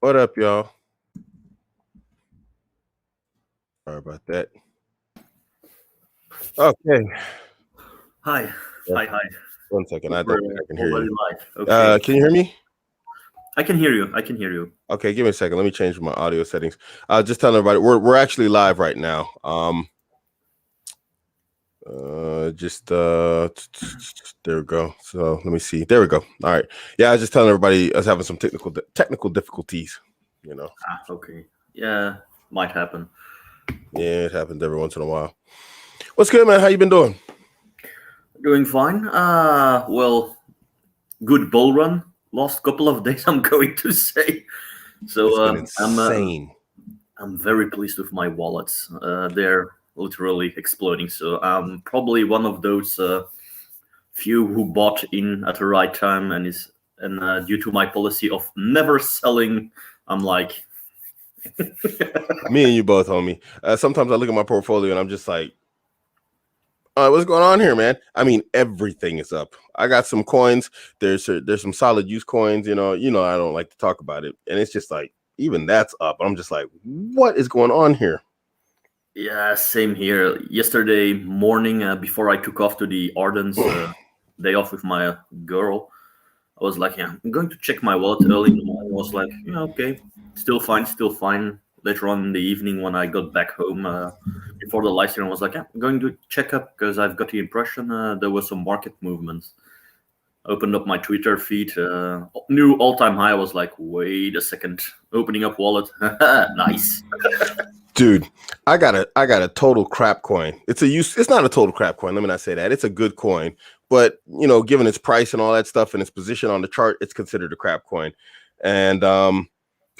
What up, y'all? Sorry about that. Okay. Hi. Hi. 1 second. I don't think I can hear you. Live. Okay. Can you hear me? I can hear you. Okay, give me a second. Let me change my audio settings. Just telling everybody we're actually live right now. There we go. So let me see. There we go. All right. Yeah, I was just telling everybody I was having some technical difficulties. Okay. Yeah, might happen. Yeah, it happens every once in a while. What's good, man? How you been doing? Doing fine. Well, good bull run. Last couple of days, I'm going to say. So It's been insane. I'm very pleased with my wallets. They're literally exploding. So I'm probably one of those few who bought in at the right time, and due to my policy of never selling, I'm like. Me and you both, homie. Sometimes I look at my portfolio and I'm just like, what's going on here, man? I mean, everything is up. I got some coins. There's some solid use coins. You know, I don't like to talk about it, and it's just like even that's up. I'm just like, what is going on here? Yeah, same here. Yesterday morning, before I took off to the Ardens day off with my girl, I was like, yeah, I'm going to check my wallet early in the morning. I was like, yeah, okay, still fine. Later on in the evening, when I got back home before the live stream, I was like, yeah, I'm going to check up because I've got the impression there was some market movements. Opened up my Twitter feed, new all-time high. I was like, wait a second, opening up wallet, nice. Dude, I got a total crap coin. It's not a total crap coin. Let me not say that. It's a good coin, but given its price and all that stuff and its position on the chart, it's considered a crap coin. And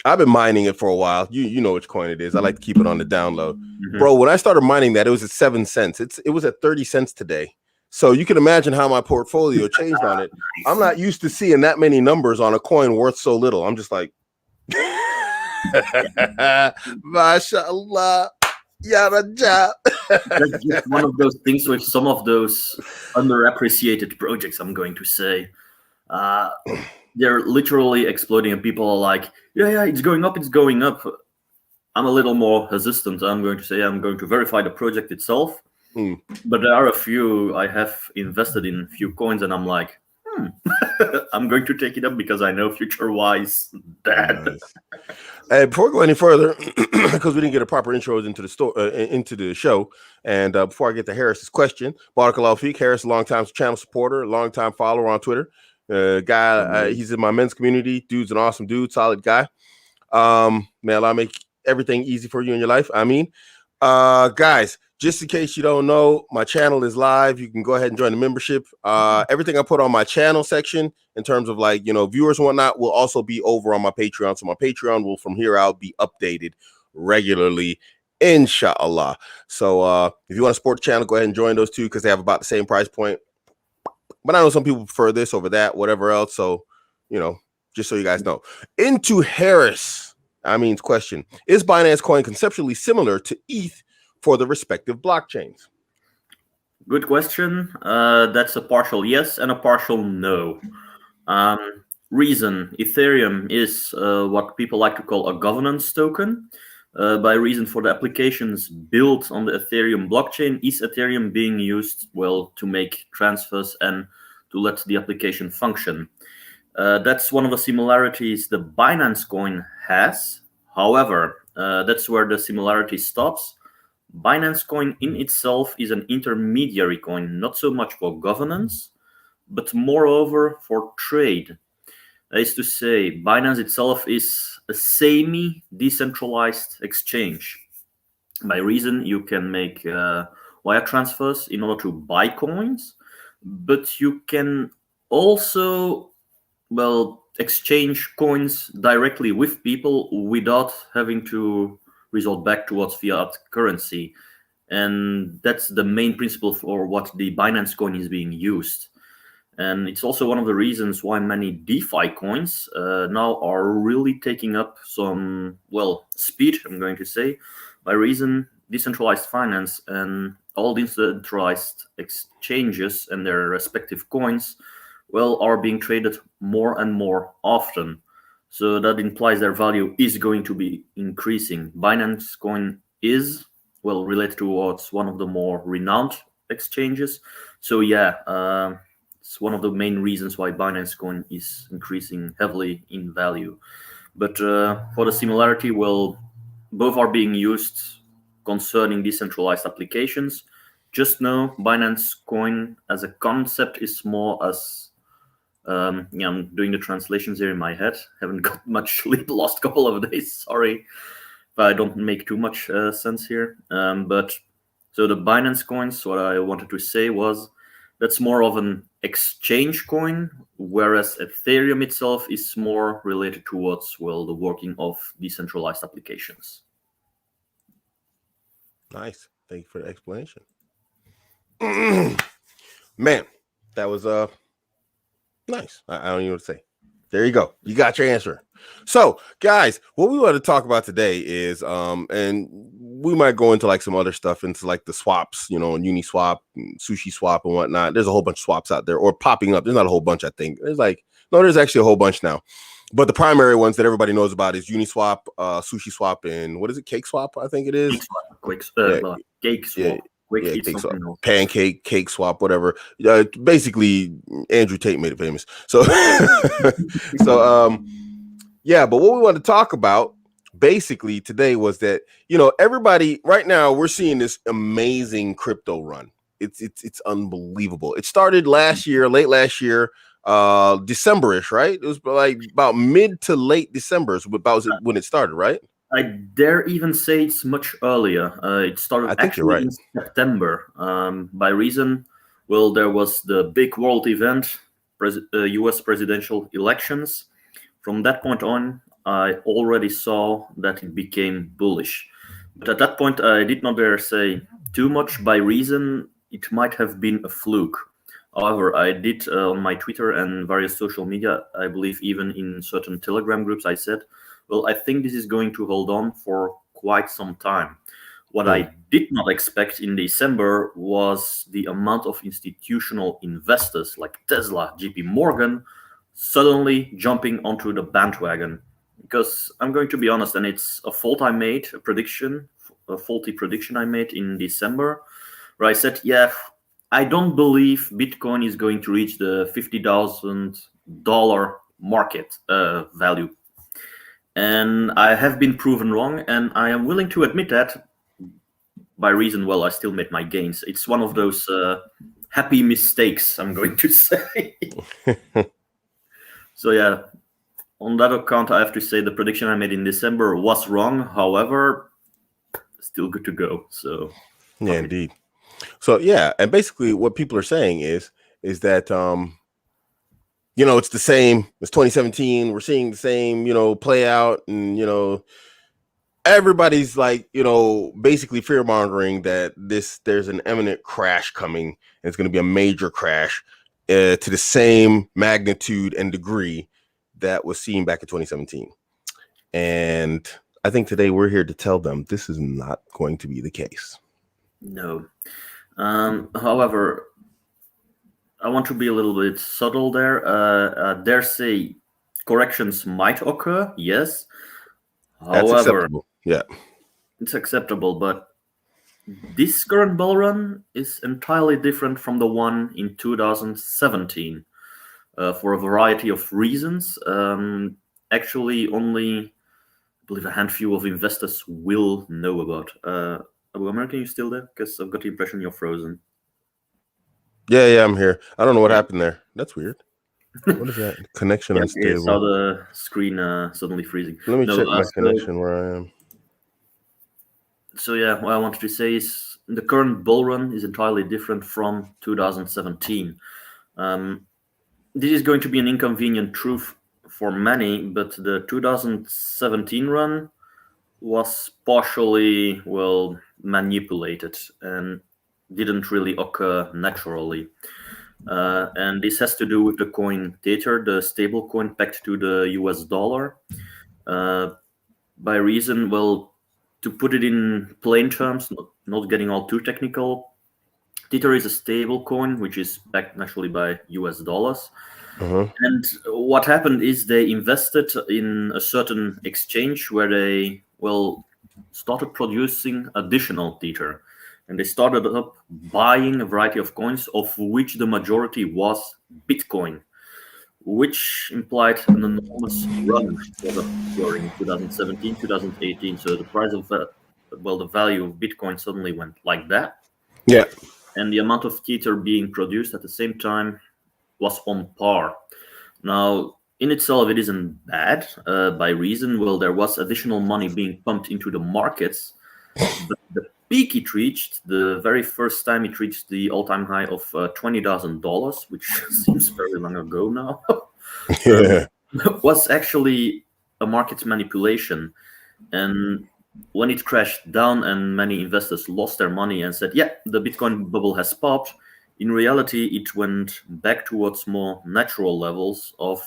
I've been mining it for a while. You know which coin it is. I like to keep it on the down low. Mm-hmm. Bro, when I started mining that, it was at 7 cents. It was at 30 cents today. So you can imagine how my portfolio changed on it. I'm not used to seeing that many numbers on a coin worth so little. I'm just like, mashallah. Yada. That's just one of those things with some of those underappreciated projects, I'm going to say. They're literally exploding and people are like, yeah, it's going up. I'm a little more hesitant. I'm going to say I'm going to verify the project itself. But there are a few I have invested in few coins and I'm like, I'm going to take it up because I know future-wise that. Nice. Hey, before we go any further, because we didn't get a proper intro into the show, and before I get to Harris's question, Barakallahu Feek, Harris, longtime channel supporter, longtime follower on Twitter, guy. He's in my men's community. Dude's an awesome dude, solid guy. May Allah make everything easy for you in your life. I mean, guys, just in case you don't know, my channel is live. You can go ahead and join the membership. Everything I put on my channel section in terms of viewers and whatnot will also be over on my Patreon. So my Patreon will from here out be updated regularly, inshallah. So if you want to support the channel, go ahead and join those two because they have about the same price point. But I know some people prefer this over that, whatever else. So, just so you guys know. Into Harris, question. Is Binance Coin conceptually similar to ETH for the respective blockchains? Good question. That's a partial yes and a partial no. Reason, Ethereum is what people like to call a governance token. By reason for the applications built on the Ethereum blockchain, is Ethereum being used, to make transfers and to let the application function. That's one of the similarities the Binance coin has. However, that's where the similarity stops. Binance coin in itself is an intermediary coin, not so much for governance, but moreover for trade. That is to say, Binance itself is a semi-decentralized exchange. By reason, you can make wire transfers in order to buy coins, but you can also, exchange coins directly with people without having to resort back towards fiat currency. And that's the main principle for what the Binance coin is being used. And it's also one of the reasons why many DeFi coins now are really taking up some, speed, I'm going to say, by reason decentralized finance and all decentralized exchanges and their respective coins, are being traded more and more often. So that implies their value is going to be increasing. Binance Coin is, well, related towards one of the more renowned exchanges. So yeah, it's one of the main reasons why Binance Coin is increasing heavily in value. But for the similarity, well, both are being used concerning decentralized applications. Just know Binance Coin as a concept is more as yeah, I'm doing the translations here in my head. Haven't got much sleep the last couple of days. Sorry if I don't make too much sense here. But so the Binance coins, what I wanted to say was that's more of an exchange coin, whereas Ethereum itself is more related towards, well, the working of decentralized applications. Nice. Thank you for the explanation. Man, that was nice. I don't even know what to say. There you go. You got your answer. So, guys, what we want to talk about today is and we might go into like some other stuff, into like the swaps, you know, Uniswap, Sushi Swap, and whatnot. There's a whole bunch of swaps out there, or popping up. There's not a whole bunch, I think. There's actually a whole bunch now. But the primary ones that everybody knows about is Uniswap, Sushi Swap, and what is it? Cake Swap, I think it is. Cake Swap. Cake Swap, pancake, cake swap, whatever. Basically, Andrew Tate made it famous. So, yeah. But what we want to talk about basically today was that, you know, everybody right now we're seeing this amazing crypto run. It's unbelievable. It started last year, late last year, December-ish, right? It was like about mid to late December is about when it started, right? I dare even say it's much earlier. It started actually in September. By reason, well, there was the big world event, U.S. presidential elections. From that point on, I already saw that it became bullish. But at that point, I did not dare say too much. By reason, it might have been a fluke. However, I did on my Twitter and various social media, I believe even in certain Telegram groups, I said, well, I think this is going to hold on for quite some time. What I did not expect in December was the amount of institutional investors like Tesla, JP Morgan, suddenly jumping onto the bandwagon. Because I'm going to be honest, and it's a fault I made, a faulty prediction I made in December, where I said, yeah, I don't believe Bitcoin is going to reach the $50,000 market value. And I have been proven wrong, and I am willing to admit that. By reason, well, I still made my gains. It's one of those happy mistakes, I'm going to say. So yeah, on that account, I have to say the prediction I made in December was wrong. However, still good to go. So yeah, indeed. So yeah, and basically what people are saying is that you know, it's the same. It's 2017. We're seeing the same, you know, play out, and you know, everybody's like, you know, basically fear mongering that there's an imminent crash coming, and it's going to be a major crash to the same magnitude and degree that was seen back in 2017. And I think today we're here to tell them this is not going to be the case. No. However, I want to be a little bit subtle there. Dare say corrections might occur, yes. That's acceptable. Yeah. It's acceptable, but this current bull run is entirely different from the one in 2017 for a variety of reasons. Actually, only, I believe, a handful of investors will know about. Abuamerican, you still there? Because I've got the impression you're frozen. Yeah, I'm here. I don't know what happened there. That's weird. What is that? Connection unstable. I saw the screen suddenly freezing. Let me check my connection where I am. So yeah, what I wanted to say is the current bull run is entirely different from 2017. This is going to be an inconvenient truth for many, but the 2017 run was partially, well, manipulated and didn't really occur naturally. And this has to do with the coin Tether, the stable coin pegged to the US dollar. By reason, well, to put it in plain terms, not getting all too technical, Tether is a stable coin which is backed naturally by US dollars. And what happened is they invested in a certain exchange where they, started producing additional Tether. And they started up buying a variety of coins, of which the majority was Bitcoin, which implied an enormous run during 2017, 2018. So the price of, the value of Bitcoin suddenly went like that. Yeah. And the amount of Tether being produced at the same time was on par. Now, in itself, it isn't bad by reason. Well, there was additional money being pumped into the markets, but the peak it reached, the very first time it reached the all-time high of $20,000, which seems very long ago now, Yeah. was actually a market manipulation. And when it crashed down and many investors lost their money and said, yeah, the Bitcoin bubble has popped, in reality, it went back towards more natural levels of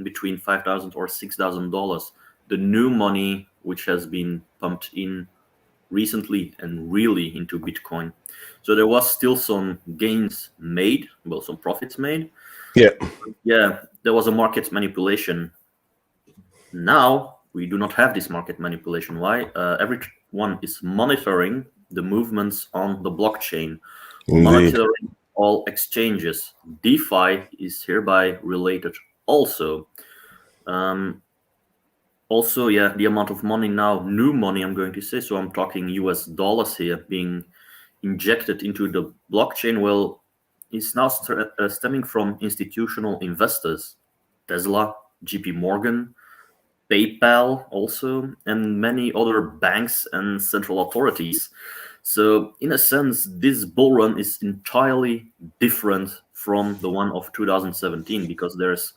between $5,000 or $6,000. The new money which has been pumped in recently and really into Bitcoin. So there was still some gains made, some profits made. Yeah. Yeah, there was a market manipulation. Now we do not have this market manipulation. Why? Everyone is monitoring the movements on the blockchain, monitoring all exchanges. DeFi is hereby related also. Also, the amount of money now, new money, I'm going to say, so I'm talking US dollars here, being injected into the blockchain, is now stemming from institutional investors, Tesla, JP Morgan, PayPal also, and many other banks and central authorities. So in a sense, this bull run is entirely different from the one of 2017 because there's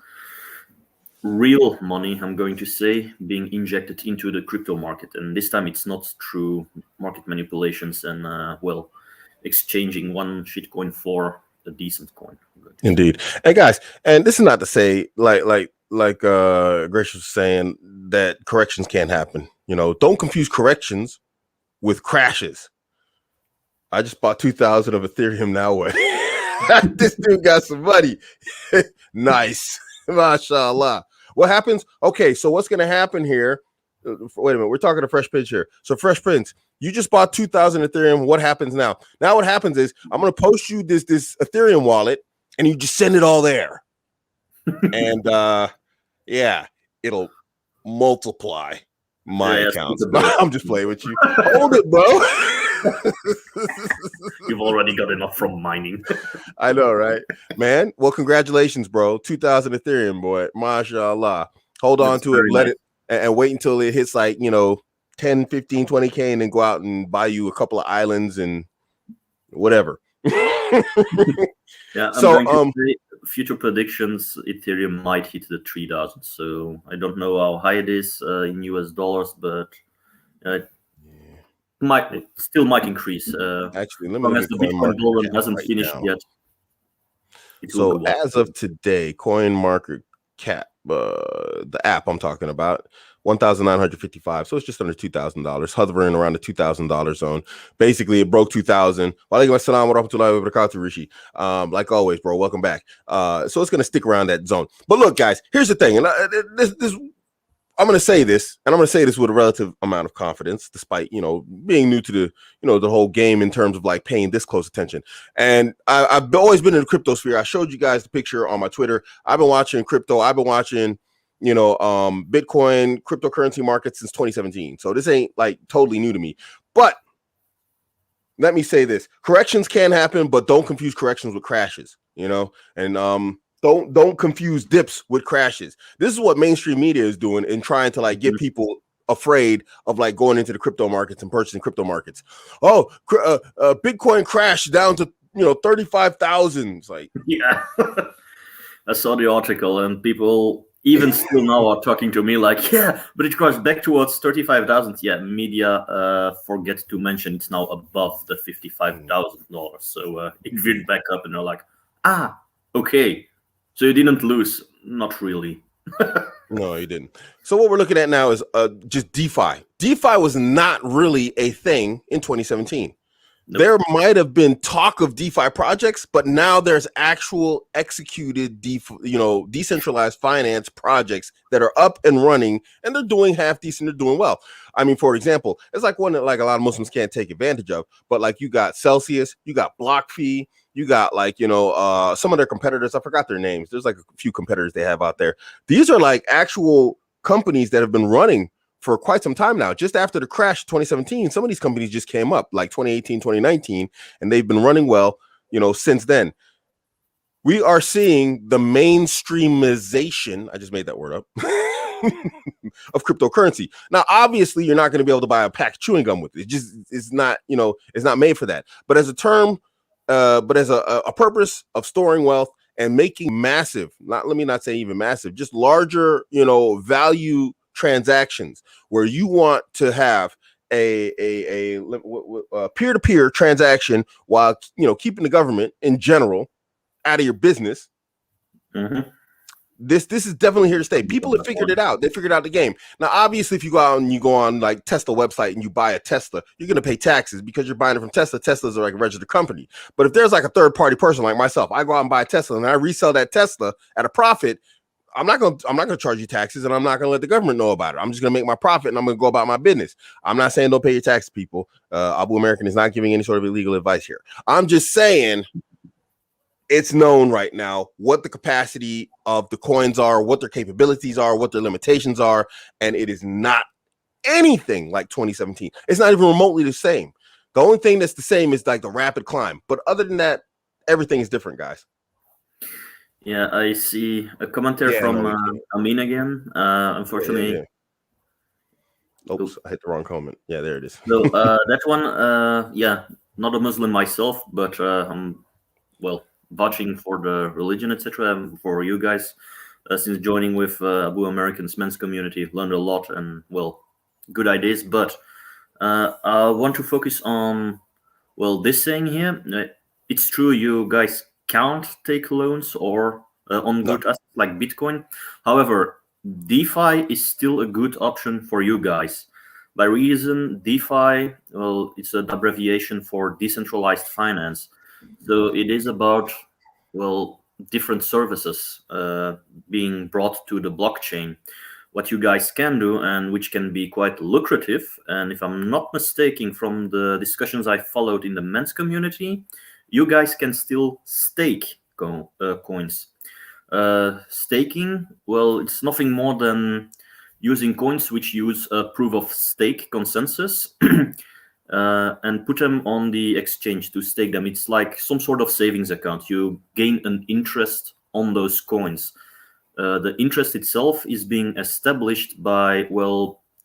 real money, I'm going to say, being injected into the crypto market. And this time it's not through market manipulations and, exchanging one shitcoin for a decent coin. Indeed. And guys, and this is not to say like Gracious was saying that corrections can't happen. Don't confuse corrections with crashes. I just bought 2,000 of Ethereum. Now what? This dude got some money. Nice. Mashallah. What happens? Okay, so what's going to happen here? Wait a minute. We're talking to Fresh Prince here. So Fresh Prince, you just bought 2,000 Ethereum. What happens now? Now what happens is I'm going to post you this Ethereum wallet and you just send it all there. And it'll multiply my account. I'm just playing with you. Hold it, bro. You've already got enough from mining. I know, right? Man, well, congratulations, bro. 2,000 Ethereum, boy. Mashallah. Hold on to it, let it, and wait until it hits like, 10, 15, 20K, and then go out and buy you a couple of islands and whatever. Yeah, so future predictions, Ethereum might hit the 3,000. So I don't know how high it is in US dollars, but it still might increase. Actually, let me look at the Bitcoin bull run hasn't finished yet. So as of today, Coin Market Cap, the app I'm talking about, 1,955. So it's just under $2,000, hovering around the $2,000 zone. Basically, it broke 2,000. Walaikum assalam wa rahmatullahi wa barakatuh, Rishi. Like always, bro, welcome back. So it's going to stick around that zone. But look, guys, here's the thing. And this I'm going to say this, and I'm going to say this with a relative amount of confidence, despite, being new to the, the whole game in terms of like paying this close attention. And I've always been in the crypto sphere. I showed you guys the picture on my Twitter. I've been watching crypto. I've been watching, Bitcoin, cryptocurrency markets since 2017. So this ain't like totally new to me. But let me say this. Corrections can happen, but don't confuse corrections with crashes, and Don't confuse dips with crashes. This is what mainstream media is doing in trying to like get people afraid of like going into the crypto markets and purchasing crypto markets. Oh, Bitcoin crashed down to 35,000. It's like, yeah, I saw the article and people even still now are talking to me like, yeah, but it crashed back towards 35,000. Yeah, media forget to mention it's now above the $55,000. So it veered back up and they're like, okay. So you didn't lose? Not really. No, you didn't. So what we're looking at now is just DeFi. DeFi was not really a thing in 2017. There might have been talk of DeFi projects, but now there's actual executed decentralized finance projects that are up and running, and they're doing half decent. They're doing well. I mean, for example, it's like one that like a lot of Muslims can't take advantage of, but like you got Celsius, you got BlockFi, you got like some of their competitors. I forgot their names. There's like a few competitors they have out there. These are like actual companies that have been running for quite some time now. Just after the crash of 2017, some of these companies just came up like 2018, 2019, and they've been running well, since then. We are seeing the mainstreamization, I just made that word up, of cryptocurrency. Now, obviously, you're not going to be able to buy a pack of chewing gum with it. It's not, it's not made for that. But as a term, but as a purpose of storing wealth and making massive, let me not say even massive, just larger, value transactions where you want to have a peer-to-peer transaction while keeping the government in general out of your business. Mm-hmm. This is definitely here to stay. People have figured it out. They figured out the game. Now, obviously, if you go out and you go on like Tesla website and you buy a Tesla, you're going to pay taxes because you're buying it from Tesla. Teslas are like a registered company. But if there's like a third party person like myself, I go out and buy a Tesla and I resell that Tesla at a profit. I'm not gonna charge you taxes, and I'm not gonna let the government know about it. I'm just gonna make my profit, and I'm gonna go about my business. I'm not saying don't pay your taxes, people. Abuamerican is not giving any sort of illegal advice here. I'm just saying it's known right now what the capacity of the coins are, what their capabilities are, what their limitations are, and it is not anything like 2017. It's not even remotely the same. The only thing that's the same is like the rapid climb, but other than that, everything is different, guys. Yeah, I see a commentary from Amin again. Unfortunately. Yeah. Oops, I hit the wrong comment. Yeah, there it is. So that one, not a Muslim myself, but I'm, vouching for the religion, etc. For you guys, since joining with Abuamerican's men's community, learned a lot and, good ideas. But I want to focus on, this saying here. It's true, you guys can't take loans or on good assets like Bitcoin. However, DeFi is still a good option for you guys. By reason, DeFi, it's an abbreviation for decentralized finance. So it is about, different services being brought to the blockchain. What you guys can do, and which can be quite lucrative. And if I'm not mistaken, from the discussions I followed in the men's community, you guys can still stake coins. Staking, it's nothing more than using coins which use a proof of stake consensus and put them on the exchange to stake them. It's like some sort of savings account. You gain an interest on those coins. The interest itself is being established by,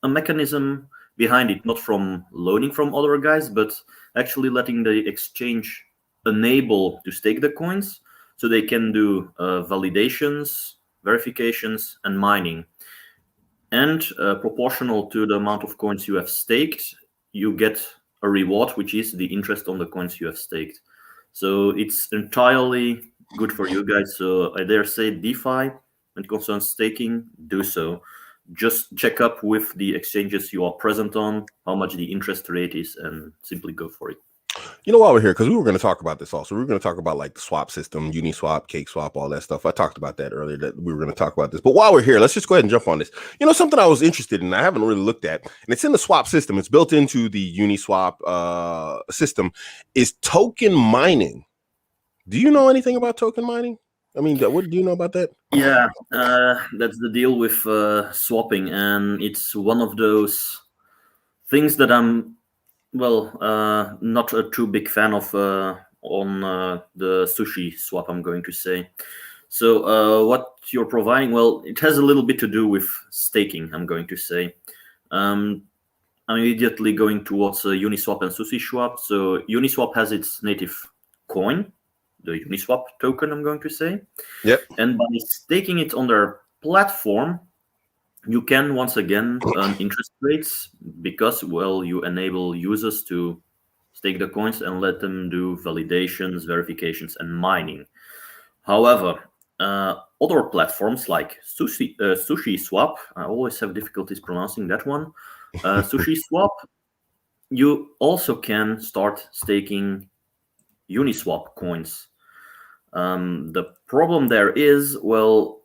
a mechanism behind it, not from loaning from other guys, but actually letting the exchange enable to stake the coins so they can do validations, verifications, and mining. And proportional to the amount of coins you have staked, you get a reward, which is the interest on the coins you have staked. So it's entirely good for you guys. So I dare say DeFi, when it concerns staking, do so. Just check up with the exchanges you are present on, how much the interest rate is, and simply go for it. While we're here, because we were going to talk about this also, we were going to talk about like the swap system, Uniswap, Cakeswap, all that stuff. I talked about that earlier, that we were going to talk about this. But while we're here, let's just go ahead and jump on this. Something I was interested in, I haven't really looked at, and it's in the swap system. It's built into the Uniswap system, is token mining. Do you know anything about token mining? I mean, what do you know about that? Yeah, that's the deal with swapping, and it's one of those things that I'm not a too big fan of on the sushi swap, I'm going to say. So what you're providing, it has a little bit to do with staking, I'm going to say. I'm immediately going towards Uniswap and sushi swap. So Uniswap has its native coin, the Uniswap token, I'm going to say. Yep. And by staking it on their platform, you can once again earn interest rates because, you enable users to stake the coins and let them do validations, verifications, and mining. However, other platforms like Sushi Swap, I always have difficulties pronouncing that one. Sushi Swap you also can start staking Uniswap coins. The problem there is, well,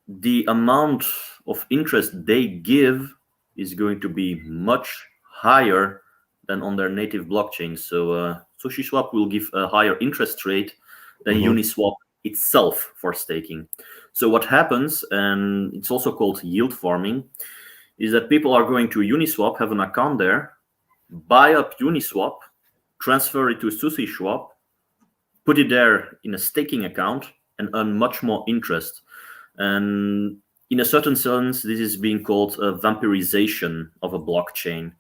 the amount of interest they give is going to be much higher than on their native blockchain. So SushiSwap will give a higher interest rate than Uniswap itself for staking. So what happens, and it's also called yield farming, is that people are going to Uniswap, have an account there, buy up Uniswap, transfer it to SushiSwap, put it there in a staking account, and earn much more interest. And in a certain sense, this is being called a vampirization of a blockchain.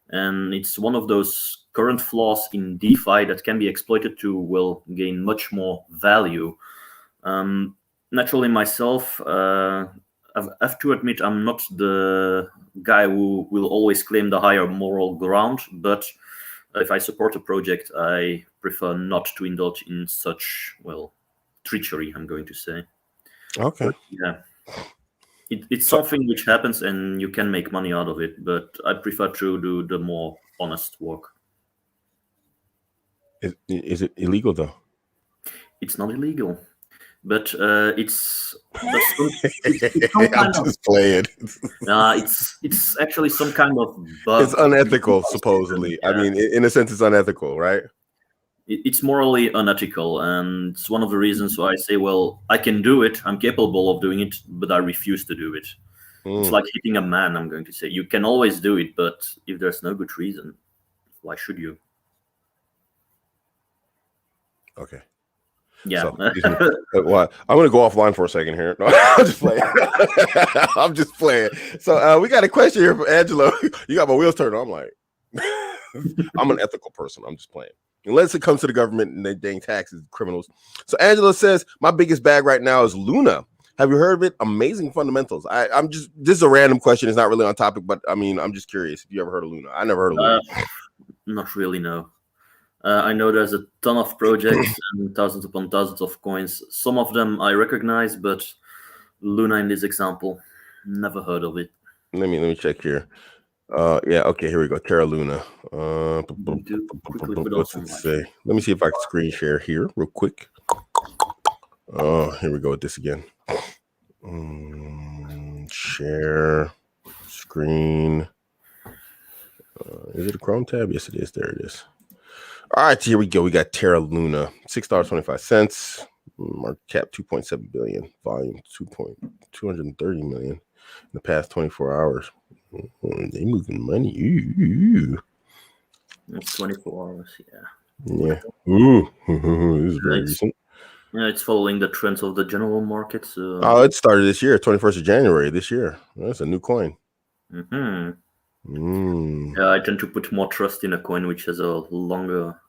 And it's one of those current flaws in DeFi that can be exploited to, well, gain much more value. Naturally, myself, I have to admit I'm not the guy who will always claim the higher moral ground, but if I support a project, I prefer not to indulge in such, well, treachery, I'm going to say. Okay. But, yeah. It's something which happens and you can make money out of it, but I prefer to do the more honest work. Is it illegal though? It's not illegal, but it's some I'm just playing. it's actually some kind of bug. It's unethical, supposedly. Yeah. I mean, in a sense, it's unethical, right? It's morally unethical, and it's one of the reasons why I say, well, I can do it, I'm capable of doing it, but I refuse to do it. It's like hitting a man, I'm going to say. You can always do it, but if there's no good reason, why should you? Okay. Yeah. Well, I'm going to go offline for a second here. No, I'm just playing. I'm just playing. So we got a question here from Angelo. You got my wheels turned on. I'm like, I'm an ethical person. I'm just playing. Unless it comes to the government and they dang taxes, criminals. So Angela says, my biggest bag right now is Luna. Have you heard of it? Amazing fundamentals. I'm just, this is a random question. It's not really on topic, but I mean, I'm just curious if you ever heard of Luna. I never heard of Luna. Not really, no. I know there's a ton of projects and thousands upon thousands of coins. Some of them I recognize, but Luna in this example, never heard of it. Let me check here. Yeah, okay, here we go. Terra Luna. What's it say? Let me see if I can screen share here real quick. Here we go with this again. Share screen. Is it a Chrome tab? Yes, it is. There it is. All right, here we go. We got Terra Luna, $6.25. Market cap 2.7 billion. Volume 230 million in the past 24 hours. They moving money. Ooh. It's 24 hours, yeah. Yeah. Ooh. This is very recent. Yeah, it's following the trends of the general market. So... Oh, it started this year, 21st of January this year. That's a new coin. Yeah, I tend to put more trust in a coin which has a longer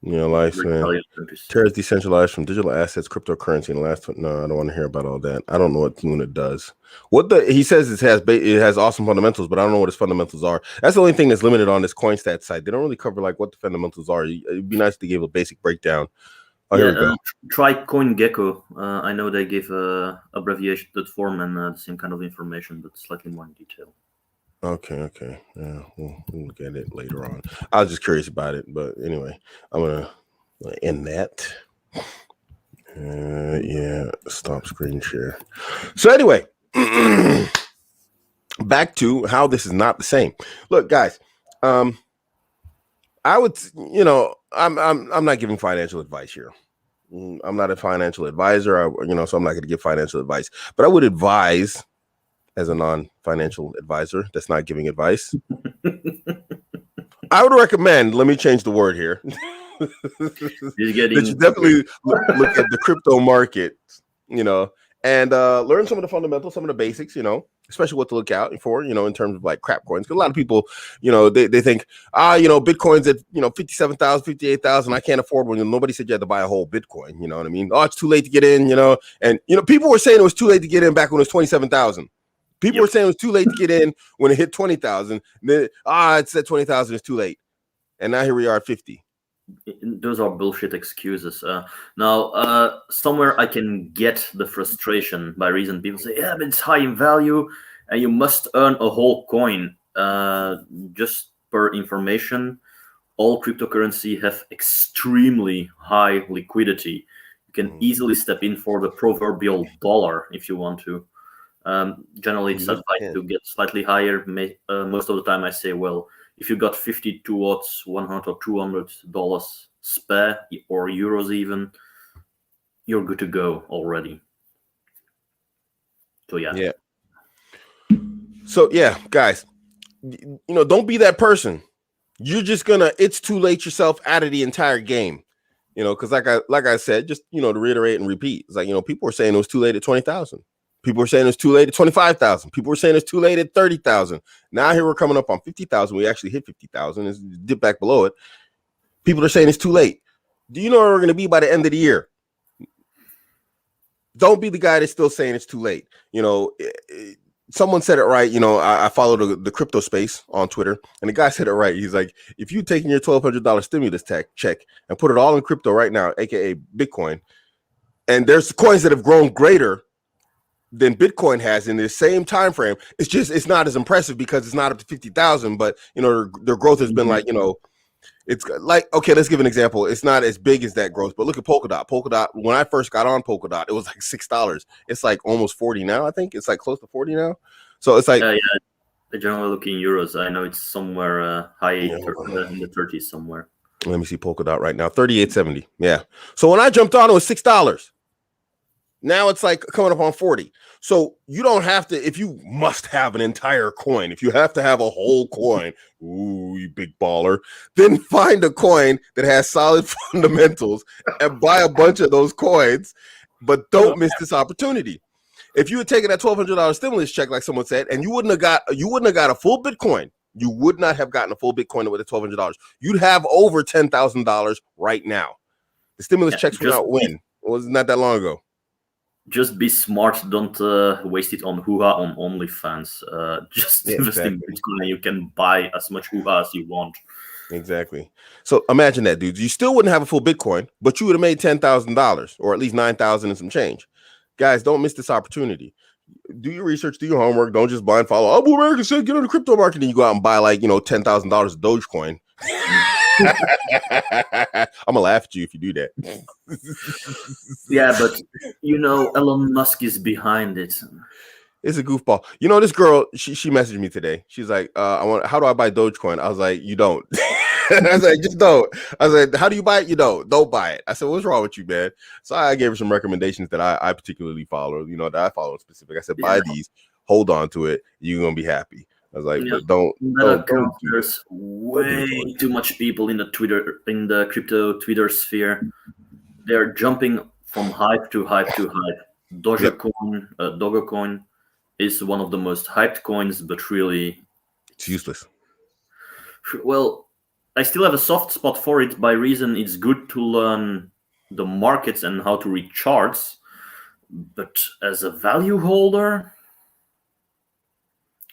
lifespan. Terra is decentralized from digital assets, cryptocurrency. In the last, no, I don't want to hear about all that. I don't know what Luna does. He says it has awesome fundamentals, but I don't know what its fundamentals are. That's the only thing that's limited on this CoinStats site. They don't really cover like what the fundamentals are. It'd be nice to give a basic breakdown. Oh, here we go. Try CoinGecko. I know they give a abbreviated form and the same kind of information, but slightly more in detail. Okay. Yeah, we'll look at it later on. I was just curious about it, but anyway, I'm gonna end that. Yeah, stop screen share. So anyway, back to how this is not the same. Look, guys, I would, I'm not giving financial advice here. I'm not a financial advisor, so I'm not going to give financial advice. But I would advise, as a non-financial advisor that's not giving advice, I would recommend, let me change the word here, that you definitely look at the crypto market, and learn some of the fundamentals, some of the basics, especially what to look out for, in terms of like crap coins. Because a lot of people, they think, Bitcoin's at, 57,000, 58,000. I can't afford one. Nobody said you had to buy a whole Bitcoin. You know what I mean? Oh, it's too late to get in, and, people were saying it was too late to get in back when it was 27,000. People were saying it was too late to get in when it hit 20,000. Then, it's at 20,000. It's too late. And now here we are at 50. Those are bullshit excuses. Now, somewhere I can get the frustration by reason people say, yeah, but it's high in value and you must earn a whole coin. Just per information, all cryptocurrency have extremely high liquidity. You can easily step in for the proverbial dollar if you want to. Generally, it's advised to get slightly higher. Most of the time, I say, well, if you got 50 towards $100 or $200 spare, or euros even, you're good to go already. So yeah. So yeah, guys, don't be that person. You're just it's too late yourself out of the entire game. Because like I said, just to reiterate and repeat, it's like people were saying it was too late at 20,000. People were saying it's too late at 25,000. People were saying it's too late at 30,000. Now here we're coming up on 50,000. We actually hit 50,000. It's dipped back below it. People are saying it's too late. Do you know where we're going to be by the end of the year? Don't be the guy that's still saying it's too late. Someone said it right. I follow the crypto space on Twitter, and the guy said it right. He's like, if you taking your $1,200 stimulus check and put it all in crypto right now, aka Bitcoin, and there's coins that have grown greater than Bitcoin has in the same time frame. It's not as impressive because it's not up to 50,000, but their growth has been like, it's like, okay, let's give an example. It's not as big as that growth, but look at Polkadot. Polkadot, when I first got on Polkadot, it was like $6. It's like almost 40 now. I think it's like close to 40 now. So it's like, I generally look in euros. I know it's somewhere high in the 30s somewhere. Let me see Polkadot right now, 38.70. Yeah. So when I jumped on, it was $6. Now it's like coming up on 40. So you don't have to, if you must have an entire coin, if you have to have a whole coin, ooh, you big baller, then find a coin that has solid fundamentals and buy a bunch of those coins, but don't miss this opportunity. If you had taken that $1,200 stimulus check, like someone said, and you wouldn't have got a full Bitcoin, you would not have gotten a full Bitcoin with the $1,200. You'd have over $10,000 right now. The stimulus checks were not when. It was not that long ago. Just be smart. Don't waste it on hoo-ha on OnlyFans. Just invest in Bitcoin and you can buy as much hoo-ha as you want. Exactly. So imagine that, dude. You still wouldn't have a full Bitcoin, but you would have made $10,000 or at least 9,000 and some change. Guys, don't miss this opportunity. Do your research, do your homework. Don't just blind follow. Abuamerican said get on the crypto market and you go out and buy like, $10,000 of Dogecoin. I'm gonna laugh at you if you do that. Yeah, but Elon Musk is behind it. It's a goofball. This girl, she messaged me today. She's like, how do I buy Dogecoin? I was like, you don't. I was like, just don't. I was like, how do you buy it? You don't buy it. I said, what's wrong with you, man? So I gave her some recommendations that I particularly follow, that I follow specific. I said, buy these, hold on to it, you're gonna be happy. I was like, but don't there's way too much people in the crypto Twitter sphere. They're jumping from hype to hype to hype. Dogecoin is one of the most hyped coins, but really it's useless. Well, I still have a soft spot for it by reason it's good to learn the markets and how to read charts. But as a value holder,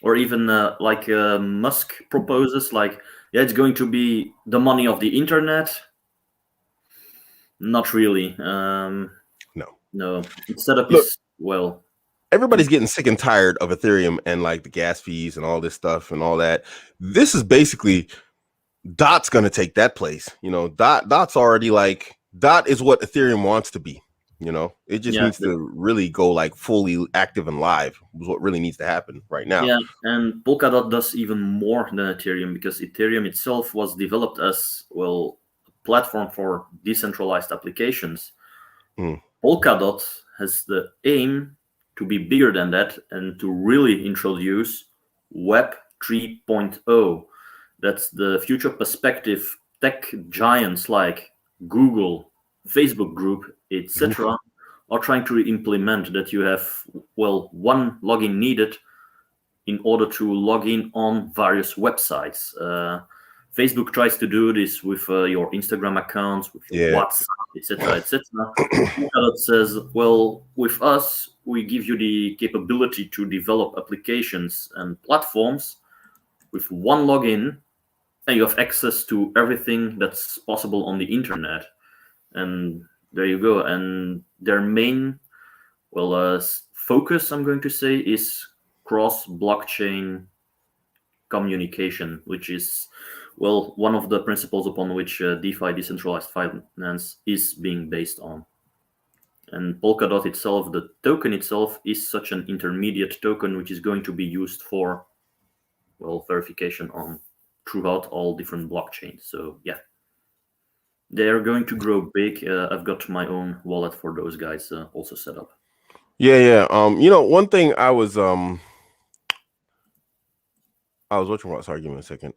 or even like Musk proposes, like, it's going to be the money of the internet. Not really. No. Setup is, well... Everybody's getting sick and tired of Ethereum and like the gas fees and all this stuff and all that. This is basically... Dot's going to take that place. Dot's already like... Dot is what Ethereum wants to be. It just needs to really go like fully active and live is what really needs to happen right now. Yeah, and Polkadot does even more than Ethereum because Ethereum itself was developed as, well, a platform for decentralized applications. Polkadot has the aim to be bigger than that and to really introduce Web 3.0. That's the future perspective tech giants like Google, Facebook Group, etc. are trying to implement, that you have, well, one login needed in order to log in on various websites. Facebook tries to do this with your Instagram accounts, with your WhatsApp, etc., etc. Polkadot says, well, with us, we give you the capability to develop applications and platforms with one login, and you have access to everything that's possible on the internet. And there you go. And their main, focus, I'm going to say, is cross-blockchain communication, which is, well, one of the principles upon which DeFi, decentralized finance, is being based on. And Polkadot itself, the token itself, is such an intermediate token which is going to be used for, well, verification on throughout all different blockchains. So yeah, they are going to grow big. I've got my own wallet for those guys also set up. Yeah. One thing I was watching. Sorry, give me a second.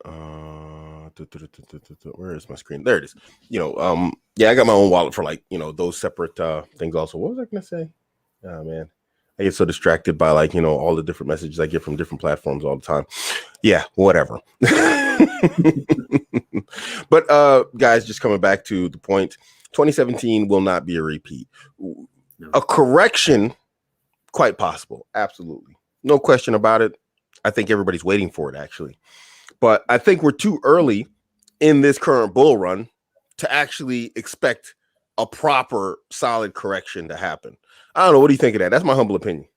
Where is my screen? There it is. Yeah, I got my own wallet for like those separate things. Also, what was I gonna say? Oh man, I get so distracted by like all the different messages I get from different platforms all the time. Yeah, whatever. But guys, just coming back to the point, 2017 will not be a repeat. No. A correction, quite possible. Absolutely, no question about it. I think everybody's waiting for it, actually. But I think we're too early in this current bull run to actually expect a proper, solid correction to happen. I don't know. What do you think of that? That's my humble opinion.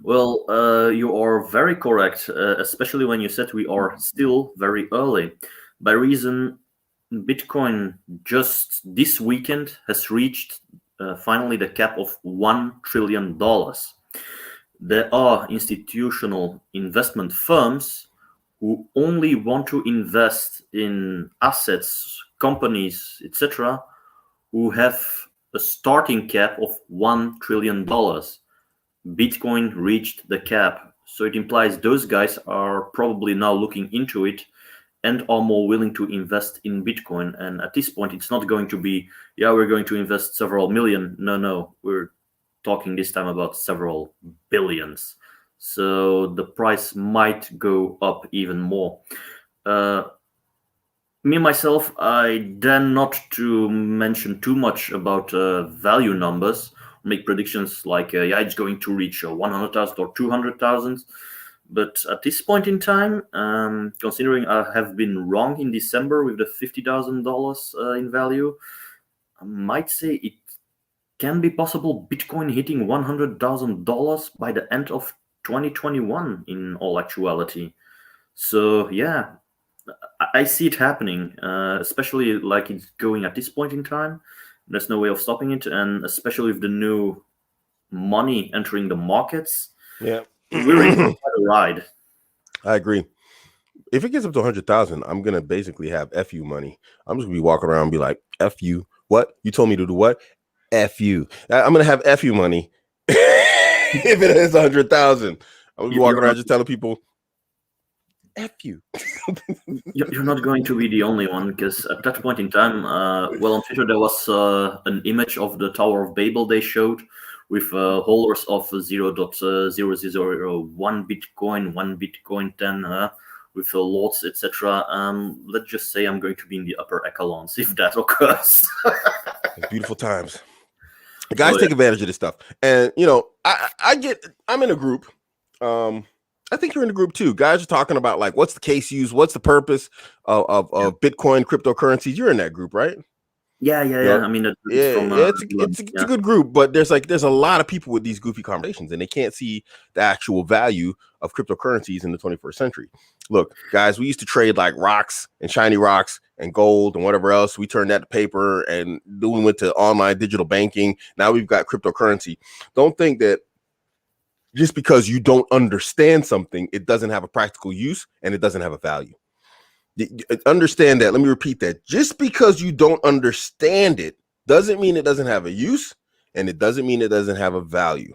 Well, you are very correct, especially when you said we are still very early. By reason, Bitcoin just this weekend has reached finally the cap of $1 trillion. There are institutional investment firms who only want to invest in assets, companies, etc., who have a starting cap of $1 trillion. Bitcoin reached the cap. So it implies those guys are probably now looking into it and are more willing to invest in Bitcoin. And at this point, it's not going to be, yeah, we're going to invest several million. No, we're talking this time about several billions. So the price might go up even more. Me, myself, I dare not to mention too much about value numbers, make predictions like, yeah, it's going to reach 100,000 or 200,000. But at this point in time, considering I have been wrong in December with the $50,000 in value, I might say it can be possible Bitcoin hitting $100,000 by the end of 2021 in all actuality. So yeah, I see it happening, especially like it's going at this point in time. There's no way of stopping it, and especially with the new money entering the markets. Yeah, we're in for quite a ride. I agree. If it gets up to 100,000, I'm gonna basically have FU money. I'm just gonna be walking around and be like, FU, what? You told me to do what? FU. I'm gonna have FU money. If it is 100,000, I'm gonna be walking around just telling people, FU. You're not going to be the only one, because at that point in time, well, on Twitter there was an image of the Tower of Babel they showed with holders of 0.0001 Bitcoin, 1 Bitcoin 10, with lots, etc. Let's just say I'm going to be in the upper echelons if that occurs. Beautiful times. Guys, take advantage of this stuff. And, I'm in a group. I think you're in the group too. Guys are talking about like, what's the case use? What's the purpose of Bitcoin, cryptocurrencies? You're in that group, right? Yeah. I mean, it's a good group, but there's a lot of people with these goofy conversations, and they can't see the actual value of cryptocurrencies in the 21st century. Look, guys, we used to trade like rocks and shiny rocks and gold and whatever else. We turned that to paper, and then we went to online digital banking. Now we've got cryptocurrency. Don't think that just because you don't understand something, it doesn't have a practical use and it doesn't have a value. Understand that. Let me repeat that. Just because you don't understand it doesn't mean it doesn't have a use, and it doesn't mean it doesn't have a value.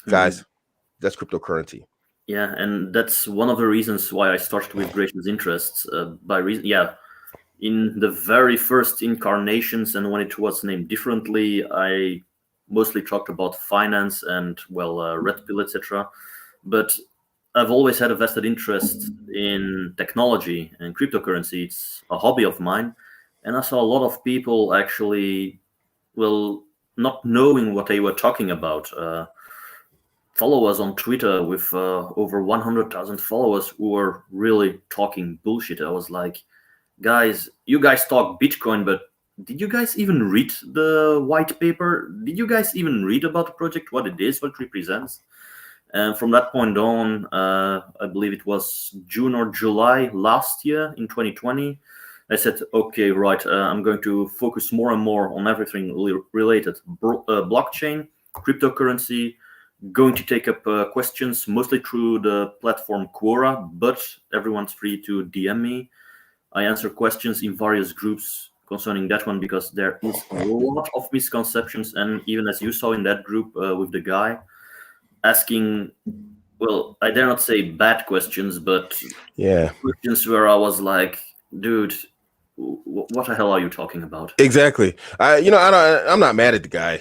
Guys, that's cryptocurrency. Yeah, and that's one of the reasons why I started with gracious interests. In the very first incarnations and when it was named differently, I mostly talked about finance and, red pill, etc. But I've always had a vested interest in technology and cryptocurrency. It's a hobby of mine. And I saw a lot of people actually, not knowing what they were talking about. Followers on Twitter with over 100,000 followers who were really talking bullshit. I was like, guys, you guys talk Bitcoin, but did you guys even read the white paper? Did you guys even read about the project, what it is, what it represents? And from that point on, I believe it was June or July last year in 2020, I said, okay, right, I'm going to focus more and more on everything related blockchain, cryptocurrency, going to take up questions mostly through the platform Quora, but everyone's free to DM me. I answer questions in various groups concerning that one because there is a lot of misconceptions. And even as you saw in that group with the guy asking, well, I dare not say bad questions, but questions where I was like, dude, what the hell are you talking about? Exactly. I'm not mad at the guy.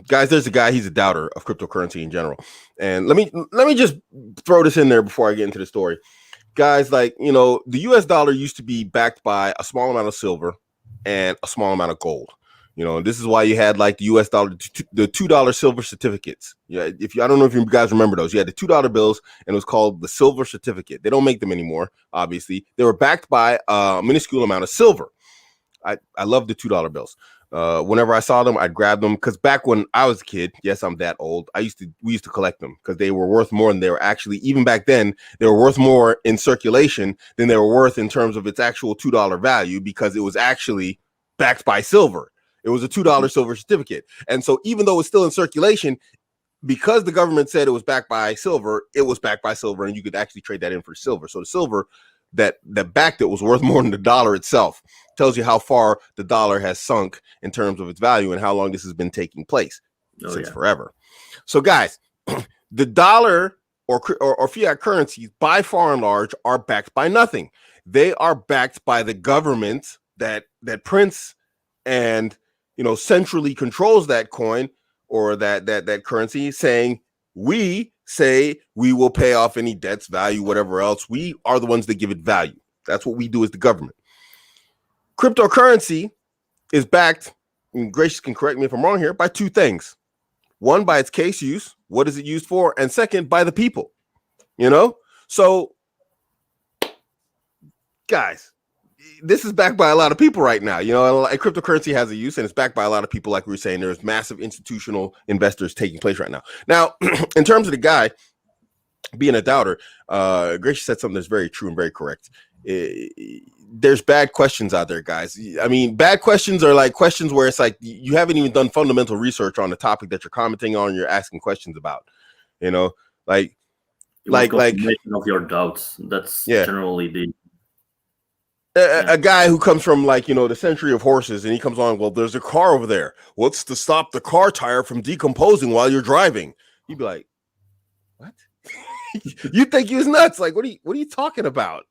Guys, there's a guy, he's a doubter of cryptocurrency in general. And let me just throw this in there before I get into the story. Guys, like, the US dollar used to be backed by a small amount of silver and a small amount of gold. This is why you had like the US dollar, the $2 silver certificates. Yeah, I don't know if you guys remember those. You had the $2 bills, and it was called the silver certificate. They don't make them anymore, obviously. They were backed by a minuscule amount of silver. I love the $2 bills. Whenever I saw them, I'd grab them because back when I was a kid, yes, I'm that old. We used to collect them because they were worth more than they were actually. Even back then, they were worth more in circulation than they were worth in terms of its actual $2 value because it was actually backed by silver. It was a $2 silver certificate, and so even though it's still in circulation, because the government said it was backed by silver, it was backed by silver, and you could actually trade that in for silver. So the silver that backed it was worth more than the dollar itself. Tells you how far the dollar has sunk in terms of its value and how long this has been taking place since forever. So guys, the dollar or fiat currencies by far and large are backed by nothing. They are backed by the government that prints and centrally controls that coin or that currency, saying we say we will pay off any debts, value, whatever else. We are the ones that give it value. That's what we do as the government. Cryptocurrency is backed, and Gracious can correct me if I'm wrong here, by two things. One, by its case use. What is it used for? And second, by the people. So guys, this is backed by a lot of people right now. Cryptocurrency has a use, and it's backed by a lot of people. Like we were saying, there's massive institutional investors taking place right now. Now, in terms of the guy being a doubter, Gracious said something that's very true and very correct. There's bad questions out there, guys. I mean, bad questions are like questions where it's like you haven't even done fundamental research on the topic that you're commenting on, you're asking questions about. Like confirmation of your doubts. That's generally the a guy who comes from the century of horses, and he comes on, well, there's a car over there. What's to stop the car tire from decomposing while you're driving? You'd be like, what? You think he was nuts? Like, what are you talking about?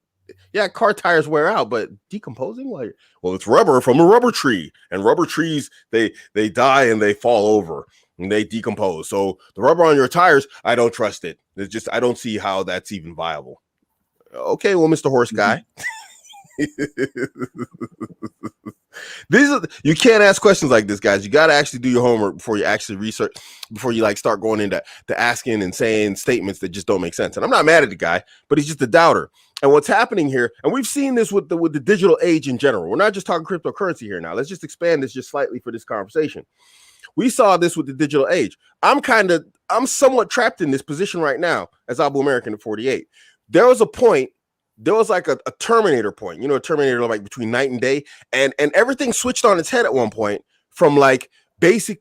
Yeah, car tires wear out, but decomposing? Well, it's rubber from a rubber tree, and rubber trees, they die and they fall over and they decompose. So the rubber on your tires, I don't trust it. It's just, I don't see how that's even viable. Okay, well, Mr. Horse Guy. You can't ask questions like this, guys. You got to actually do your homework before you actually research, before you start going into asking and saying statements that just don't make sense. And I'm not mad at the guy, but he's just a doubter. And what's happening here, and we've seen this with the digital age in general. We're not just talking cryptocurrency here now. Let's just expand this just slightly for this conversation. We saw this with the digital age. I'm somewhat trapped in this position right now as Abuamerican at 48. There was a point. There was like a Terminator point, a Terminator like between night and day, and everything switched on its head at one point from like basic,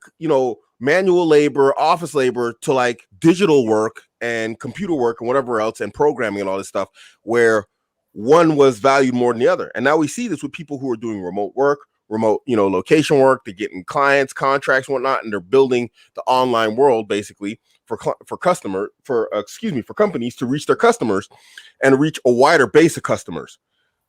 manual labor, office labor to like digital work and computer work and whatever else and programming and all this stuff, where one was valued more than the other. And now we see this with people who are doing remote work, location work. They're getting clients, contracts, whatnot, and they're building the online world basically for companies to reach their customers and reach a wider base of customers.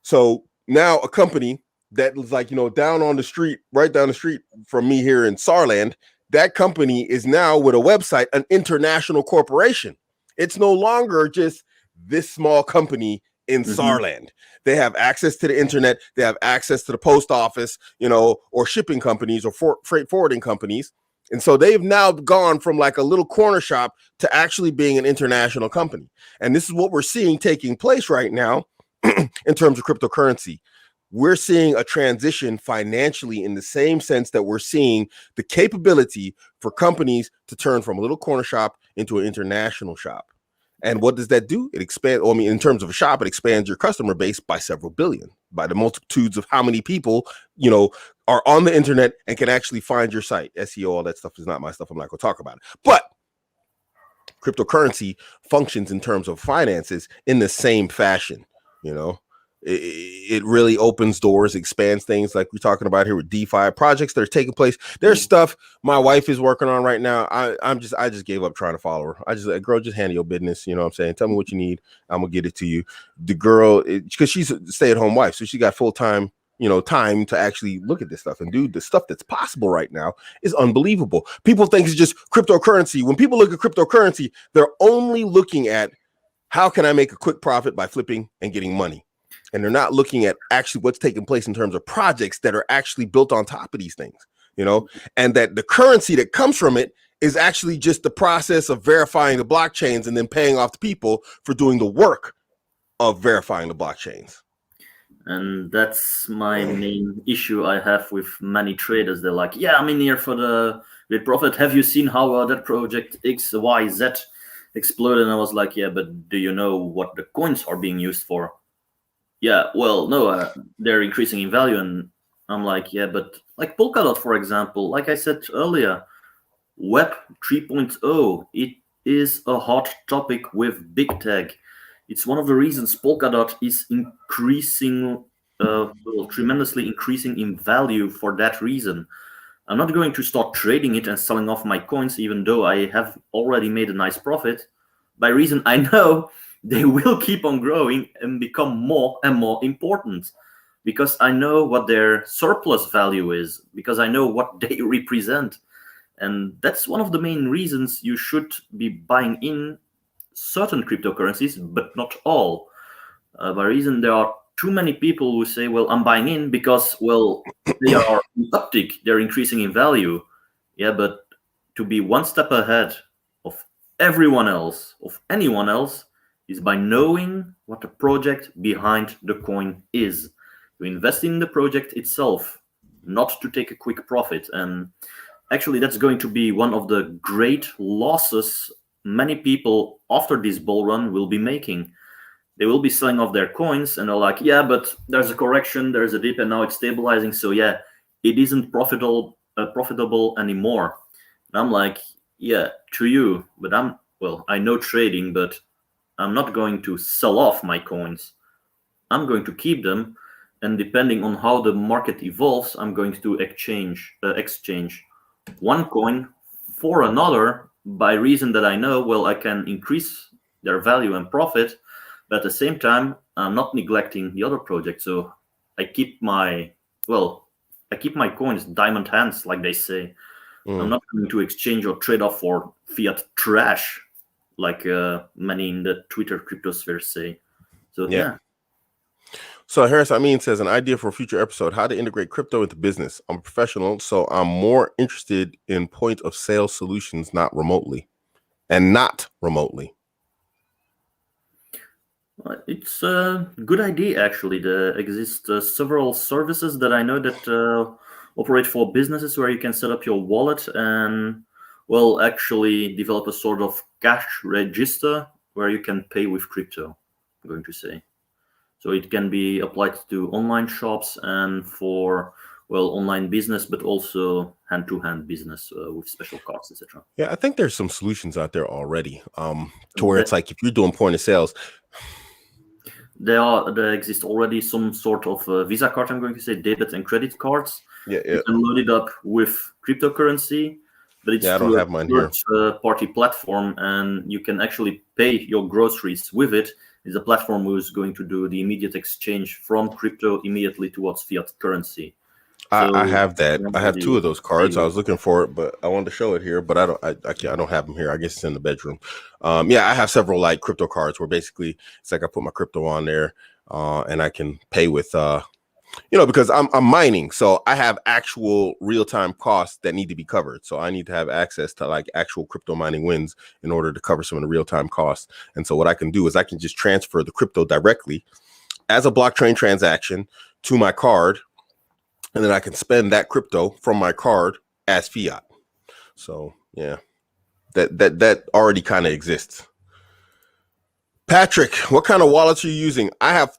So now a company that was like, down on the street, right down the street from me here in Saarland, that company is now with a website, an international corporation. It's no longer just this small company in Saarland. They have access to the internet. They have access to the post office, or shipping companies or freight forwarding companies. And so they've now gone from like a little corner shop to actually being an international company. And this is what we're seeing taking place right now in terms of cryptocurrency. we're seeing a transition financially in the same sense that we're seeing the capability for companies to turn from a little corner shop into an international shop. And what does that do? It expands, I mean, in terms of a shop, it expands your customer base by several billion, by the multitudes of how many people, are on the internet and can actually find your site. SEO, all that stuff is not my stuff. I'm not going to talk about it. But cryptocurrency functions in terms of finances in the same fashion. It really opens doors, expands things like we're talking about here with DeFi projects that are taking place. There's stuff my wife is working on right now. I just gave up trying to follow her. I just like, girl, just handle your business. You know what I'm saying? Tell me what you need. I'm gonna get it to you. The girl, because she's a stay-at-home wife, so she got full-time time to actually look at this stuff. And dude, the stuff that's possible right now is unbelievable. People think it's just cryptocurrency. When people look at cryptocurrency, they're only looking at how can I make a quick profit by flipping and getting money. And they're not looking at actually what's taking place in terms of projects that are actually built on top of these things, and that the currency that comes from it is actually just the process of verifying the blockchains and then paying off the people for doing the work of verifying the blockchains. And that's my main issue I have with many traders. They're like, yeah, I'm in here for the great profit. Have you seen how that project X, Y, Z exploded? And I was like, yeah, but do you know what the coins are being used for? Yeah, well, no, they're increasing in value. And I'm like, yeah, but like Polkadot, for example, like I said earlier, Web 3.0, it is a hot topic with big tech. It's one of the reasons Polkadot is increasing, tremendously increasing in value for that reason. I'm not going to start trading it and selling off my coins, even though I have already made a nice profit, by reason I know they will keep on growing and become more and more important, because I know what their surplus value is, because I know what they represent. And that's one of the main reasons you should be buying in certain cryptocurrencies, but not all. By reason there are too many people who say, well, I'm buying in because, well, they are in uptick, they're increasing in value. Yeah, but to be one step ahead of everyone else, of anyone else, is by knowing what the project behind the coin is. To invest in the project itself, not to take a quick profit. And actually, that's going to be one of the great losses many people after this bull run will be making. They will be selling off their coins and they're like, yeah, but there's a correction, there's a dip, and now it's stabilizing. So yeah, it isn't profitable anymore. And I'm like, yeah, to you, but I know trading, but I'm not going to sell off my coins. I'm going to keep them, and depending on how the market evolves, I'm going to exchange one coin for another, by reason that I know, well, I can increase their value and profit, but at the same time, I'm not neglecting the other project. So I keep my coins diamond hands, like they say. I'm not going to exchange or trade off for fiat trash, like many in the Twitter cryptosphere say. So yeah. So Harris says, an idea for a future episode: how to integrate crypto into business. I'm a professional, so I'm more interested in point of sale solutions, not remotely. It's a good idea, actually. There exist several services that I know that operate for businesses where you can set up your wallet and, well, actually develop a sort of cash register where you can pay with crypto, I'm going to say. So it can be applied to online shops and for, well, online business, but also hand-to-hand business with special cards, etc. Yeah, I think there's some solutions out there already to where it's like if you're doing point of sales. There exist already some sort of Visa card, I'm going to say, debit and credit cards. Yeah. You can load it up with cryptocurrency, but it's I don't have mine here. Party platform, and you can actually pay your groceries with it. It's a platform who's going to do the immediate exchange from crypto immediately towards fiat currency. I have that. I have two of those cards. I was looking for it, but I wanted to show it here, but I don't have them here. I guess it's in the bedroom. I have several like crypto cards where basically it's like I put my crypto on there, and I can pay with because I'm mining, so I have actual real-time costs that need to be covered. So I need to have access to like actual crypto mining wins in order to cover some of the real-time costs. And so what I can do is I can just transfer the crypto directly as a blockchain transaction to my card, and then I can spend that crypto from my card as fiat. So yeah, that already kind of exists. Patrick, what kind of wallets are you using? I have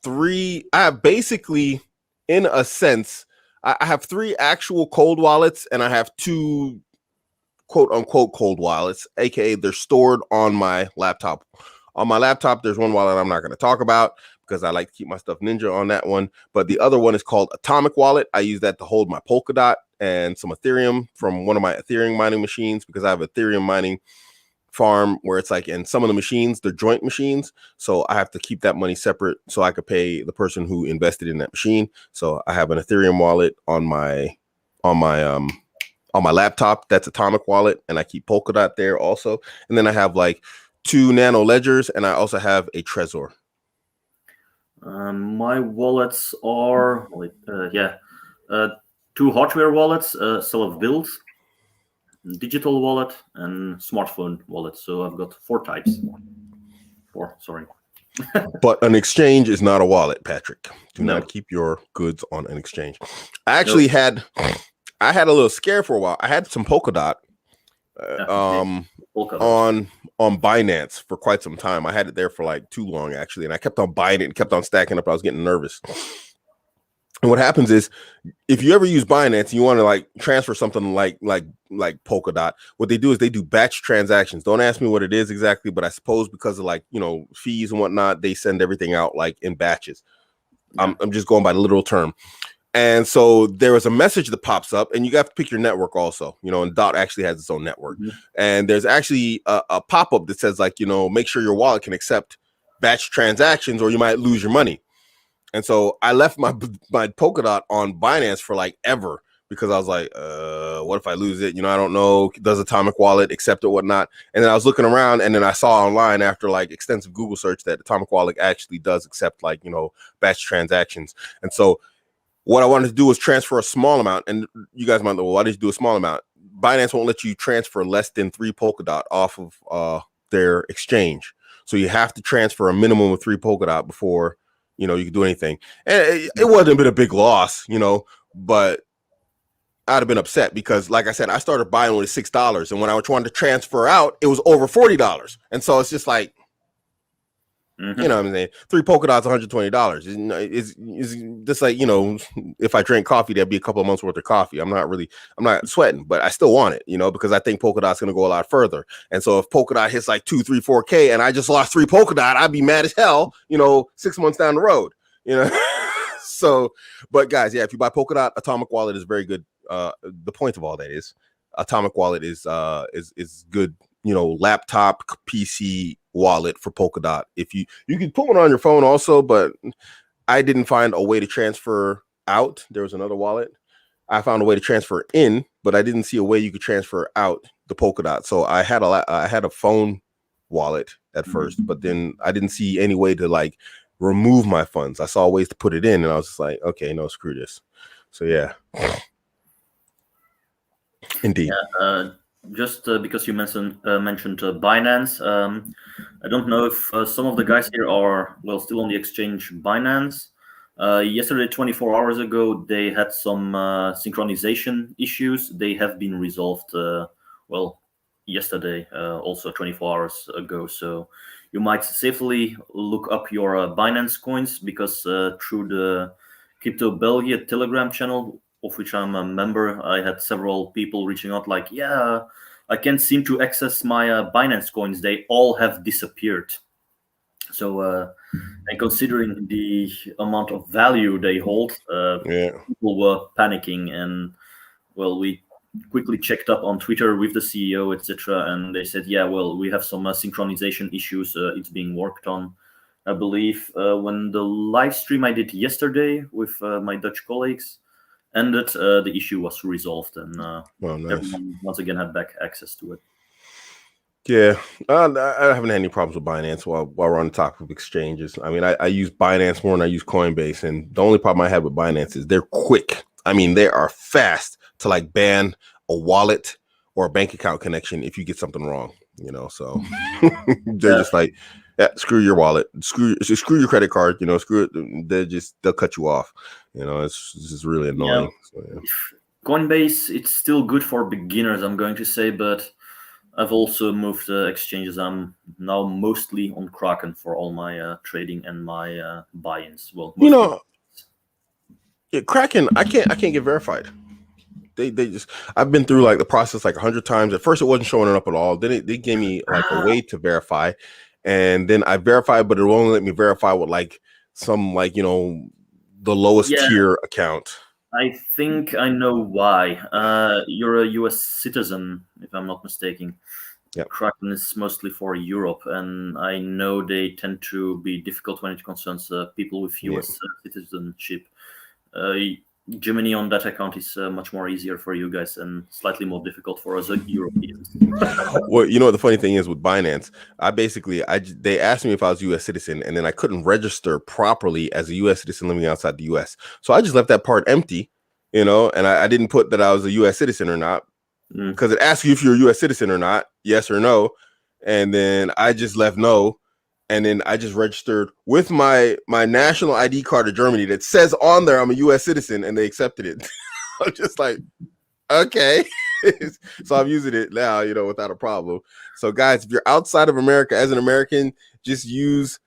basically, in a sense, I have 3 actual cold wallets, and I have 2 quote unquote cold wallets, aka they're stored on my laptop. On my laptop, there's one wallet I'm not going to talk about because I like to keep my stuff ninja on that one. But the other one is called Atomic Wallet. I use that to hold my Polkadot and some Ethereum from one of my Ethereum mining machines, because I have Ethereum mining farm where it's like, in some of the machines, they're joint machines. So I have to keep that money separate so I could pay the person who invested in that machine. So I have an Ethereum wallet on my laptop. That's Atomic Wallet. And I keep Polkadot there also. And then I have like 2 nano ledgers, and I also have a Trezor. My wallets are 2 hardware wallets, self-built, digital wallet, and smartphone wallet. So I've got 4 types. 4, sorry. But an exchange is not a wallet, Patrick. Do not keep your goods on an exchange. I actually had a little scare for a while. I had some Polkadot on Binance for quite some time. I had it there for like too long, actually, and I kept on buying it and kept on stacking up. I was getting nervous. And what happens is, if you ever use Binance and you want to like transfer something like Polkadot, what they do is they do batch transactions. Don't ask me what it is exactly, but I suppose because of like, fees and whatnot, they send everything out like in batches. Yeah. I'm just going by the literal term. And so there was a message that pops up, and you have to pick your network also, and Dot actually has its own network. Mm-hmm. And there's actually a pop-up that says like, make sure your wallet can accept batch transactions or you might lose your money. And so I left my Polkadot on Binance for like ever, because I was like, what if I lose it? I don't know. Does Atomic Wallet accept it, whatnot? And then I was looking around, and then I saw online after like extensive Google search that Atomic Wallet actually does accept like, batch transactions. And so what I wanted to do was transfer a small amount. And you guys might know, well, why did you do a small amount? Binance won't let you transfer less than 3 Polkadot off of their exchange. So you have to transfer a minimum of 3 Polkadot before you can do anything. And it wasn't been a big loss, but I'd have been upset because, like I said, I started buying only $6, and when I was trying to transfer out, it was over $40. And so it's just like, you know what I'm saying? 3 Polkadot's $120. It's just like, if I drink coffee, that'd be a couple of months worth of coffee. I'm not sweating, but I still want it, because I think Polkadot's going to go a lot further. And so if Polkadot hits like 2, 3, 4K and I just lost 3 Polkadot, I'd be mad as hell, 6 months down the road, So, but guys, yeah, if you buy Polkadot, Atomic Wallet is very good. The point of all that is Atomic Wallet is good, laptop, PC wallet for Polkadot. If you can put one on your phone also, but I didn't find a way to transfer out. There was another wallet. I found a way to transfer in, but I didn't see a way you could transfer out the Polkadot. So I had a phone wallet at first, but then I didn't see any way to like remove my funds. I saw ways to put it in, and I was just like, okay, no, screw this. So yeah. Indeed. Yeah, just because you mentioned Binance, I don't know if some of the guys here are still on the exchange Binance. Yesterday, 24 hours ago, they had some synchronization issues. They have been resolved. Yesterday, also 24 hours ago. So you might safely look up your Binance coins, because through the Crypto Belgium Telegram channel, of which I'm a member, I had several people reaching out like, yeah, I can't seem to access my Binance coins. They all have disappeared. So, and considering the amount of value they hold, people were panicking. And, we quickly checked up on Twitter with the CEO, etc. And they said, yeah, we have some synchronization issues. It's being worked on. I believe when the live stream I did yesterday with my Dutch colleagues ended, the issue was resolved, and nice. Everyone once again had back access to it. Yeah, I haven't had any problems with Binance while we're on the topic of exchanges. I mean, I use Binance more than I use Coinbase, and the only problem I have with Binance is they're quick. I mean, they are fast to like ban a wallet or a bank account connection if you get something wrong, so they're just like, yeah, screw your wallet, screw your credit card, screw it. They'll cut you off. It's just really Yeah. annoying. So, yeah. Coinbase, it's still good for beginners, I'm going to say, but I've also moved exchanges. I'm now mostly on Kraken for all my trading and my buy-ins. Well, mostly. Yeah, Kraken, I can't get verified. They just, I've been through like the process like 100 times. At first it wasn't showing up at all. Then they gave me like a way to verify, and then I verified, but it will only let me verify with like some like the lowest tier account. I think I know why. You're a US citizen, if I'm not mistaken. Yep. Kraken is mostly for Europe, and I know they tend to be difficult when it concerns people with US citizenship. Gemini on that account is much more easier for you guys and slightly more difficult for us Europeans. Well, the funny thing is with Binance, they asked me if I was a U.S. citizen, and then I couldn't register properly as a U.S. citizen living outside the U.S. So I just left that part empty, and I didn't put that I was a U.S. citizen or not, because it asks you if you're a U.S. citizen or not, yes or no, and then I just left no. And then I just registered with my national ID card of Germany that says on there I'm a U.S. citizen, and they accepted it. I'm just like, okay. So I'm using it now, without a problem. So guys, if you're outside of America as an American, just use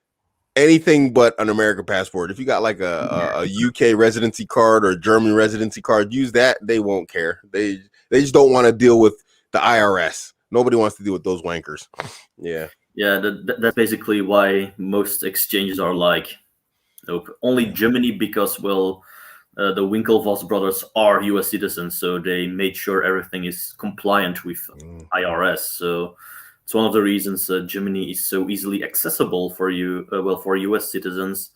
anything but an American passport. If you got like a UK residency card or a German residency card, use that. They won't care. They just don't want to deal with the IRS. Nobody wants to deal with those wankers. Yeah. Yeah, that's basically why most exchanges are like, nope, only Germany, because, well, the Winklevoss brothers are US citizens, so they made sure everything is compliant with IRS. So it's one of the reasons Germany is so easily accessible for for US citizens,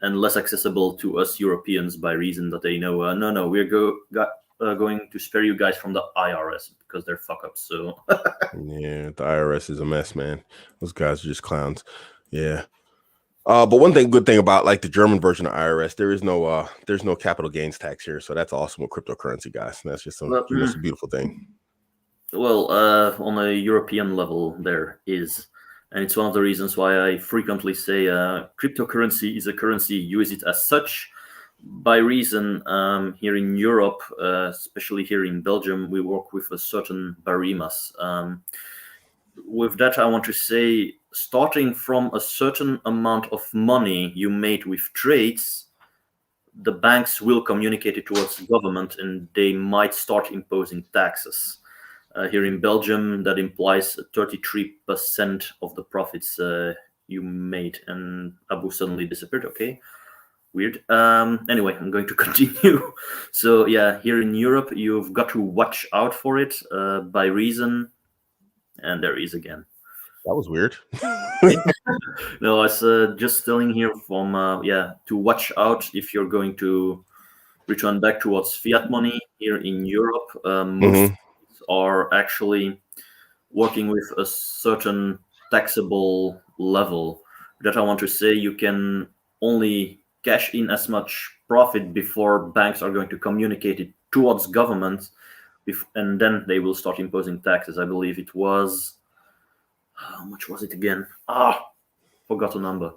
and less accessible to us Europeans by reason that they know, no, we're going to spare you guys from the IRS because they're fuck ups. So yeah, the IRS is a mess, man. Those guys are just clowns. Yeah. But one good thing about like the German version of IRS, there's no capital gains tax here, so that's awesome with cryptocurrency, guys. And that's just the most beautiful thing. Well, on a European level, there is, and it's one of the reasons why I frequently say cryptocurrency is a currency. Use it as such. By reason, here in Europe, especially here in Belgium, we work with a certain barimas. With that, I want to say, starting from a certain amount of money you made with trades, the banks will communicate it towards the government, and they might start imposing taxes. Here in Belgium, that implies 33% of the profits you made. And Abu suddenly disappeared. Okay, weird. Anyway, I'm going to continue. So yeah, here in Europe, you've got to watch out for it by reason. And there is again. That was weird. No, I was just telling here from to watch out if you're going to return back towards fiat money here in Europe. Most are actually working with a certain taxable level. That I want to say, you can only cash in as much profit before banks are going to communicate it towards government, and then they will start imposing taxes. I believe it was, how much was it again? Forgot the number.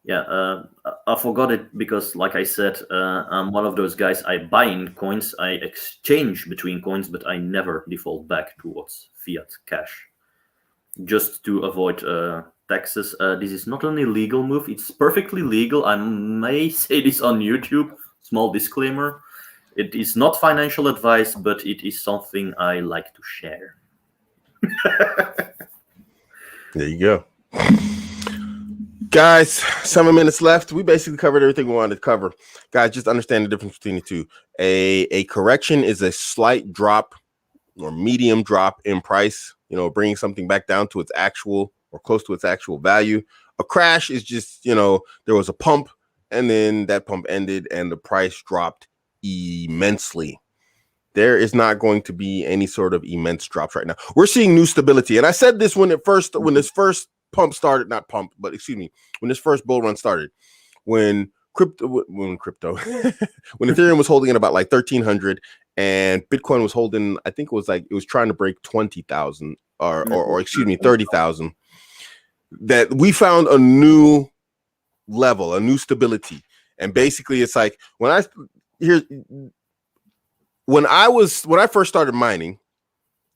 Yeah, I forgot it because, like I said, I'm one of those guys. I buy in coins, I exchange between coins, but I never default back towards fiat cash, just to avoid taxes. This is not an illegal move; it's perfectly legal. I may say this on YouTube. Small disclaimer: it is not financial advice, but it is something I like to share. There you go. Guys, 7 minutes left. We basically covered everything we wanted to cover. Guys, just understand the difference between the two. A correction is a slight drop or medium drop in price, bringing something back down to its actual or close to its actual value. A crash is just, there was a pump, and then that pump ended and the price dropped immensely. There is not going to be any sort of immense drops right now. We're seeing new stability. And I said this when this first pump started, when this first bull run started, when Ethereum was holding at about like 1,300 and Bitcoin was holding, I think it was trying to break 20,000 or 30,000, that we found a new level, a new stability. And basically it's like, here's when I first started mining,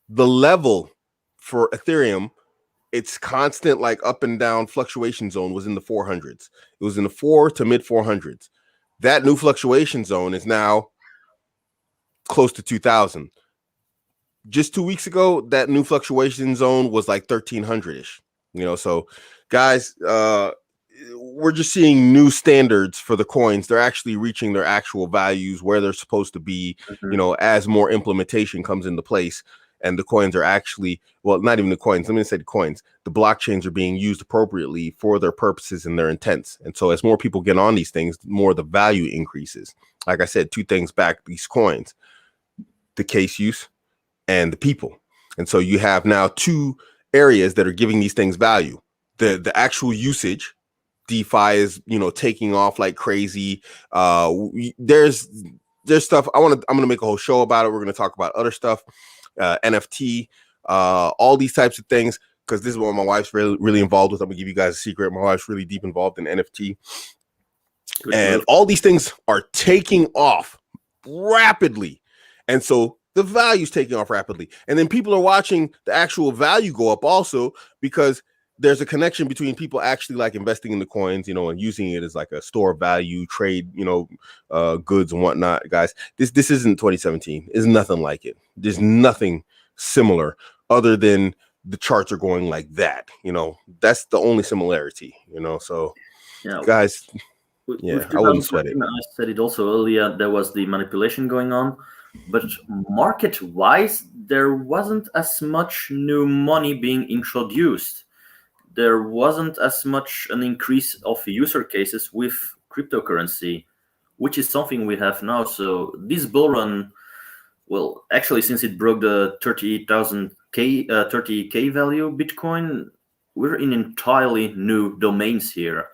the level for Ethereum, its constant like up and down fluctuation zone was in the 400s. It was in the 4 to mid 400s. That new fluctuation zone is now close to 2000. Just 2 weeks ago, that new fluctuation zone was like 1300-ish. So guys, we're just seeing new standards for the coins. They're actually reaching their actual values where they're supposed to be, as more implementation comes into place. And the coins are actually, well, not even the coins. Let me say the coins. The blockchains are being used appropriately for their purposes and their intents. And so as more people get on these things, the more the value increases. Like I said, two things back these coins: the case use and the people. And so you have now two areas that are giving these things value. The actual usage, DeFi is, taking off like crazy. There's stuff I'm going to make a whole show about it. We're going to talk about other stuff. NFT, all these types of things, because this is what my wife's really involved with. I'm gonna give you guys a secret. My wife's really deep involved in NFT. And all these things are taking off rapidly. And so the value's taking off rapidly. And then people are watching the actual value go up also, because there's a connection between people actually like investing in the coins, and using it as like a store of value, trade, goods and whatnot. Guys, this isn't 2017. It's nothing like it. There's nothing similar other than the charts are going like that. That's the only similarity, so guys, I wouldn't sweat it. I said it also earlier, there was the manipulation going on, but market-wise, there wasn't as much new money being introduced. There wasn't as much an increase of user cases with cryptocurrency, which is something we have now. So this bull run, well, actually, since it broke the 30K value Bitcoin, we're in entirely new domains here.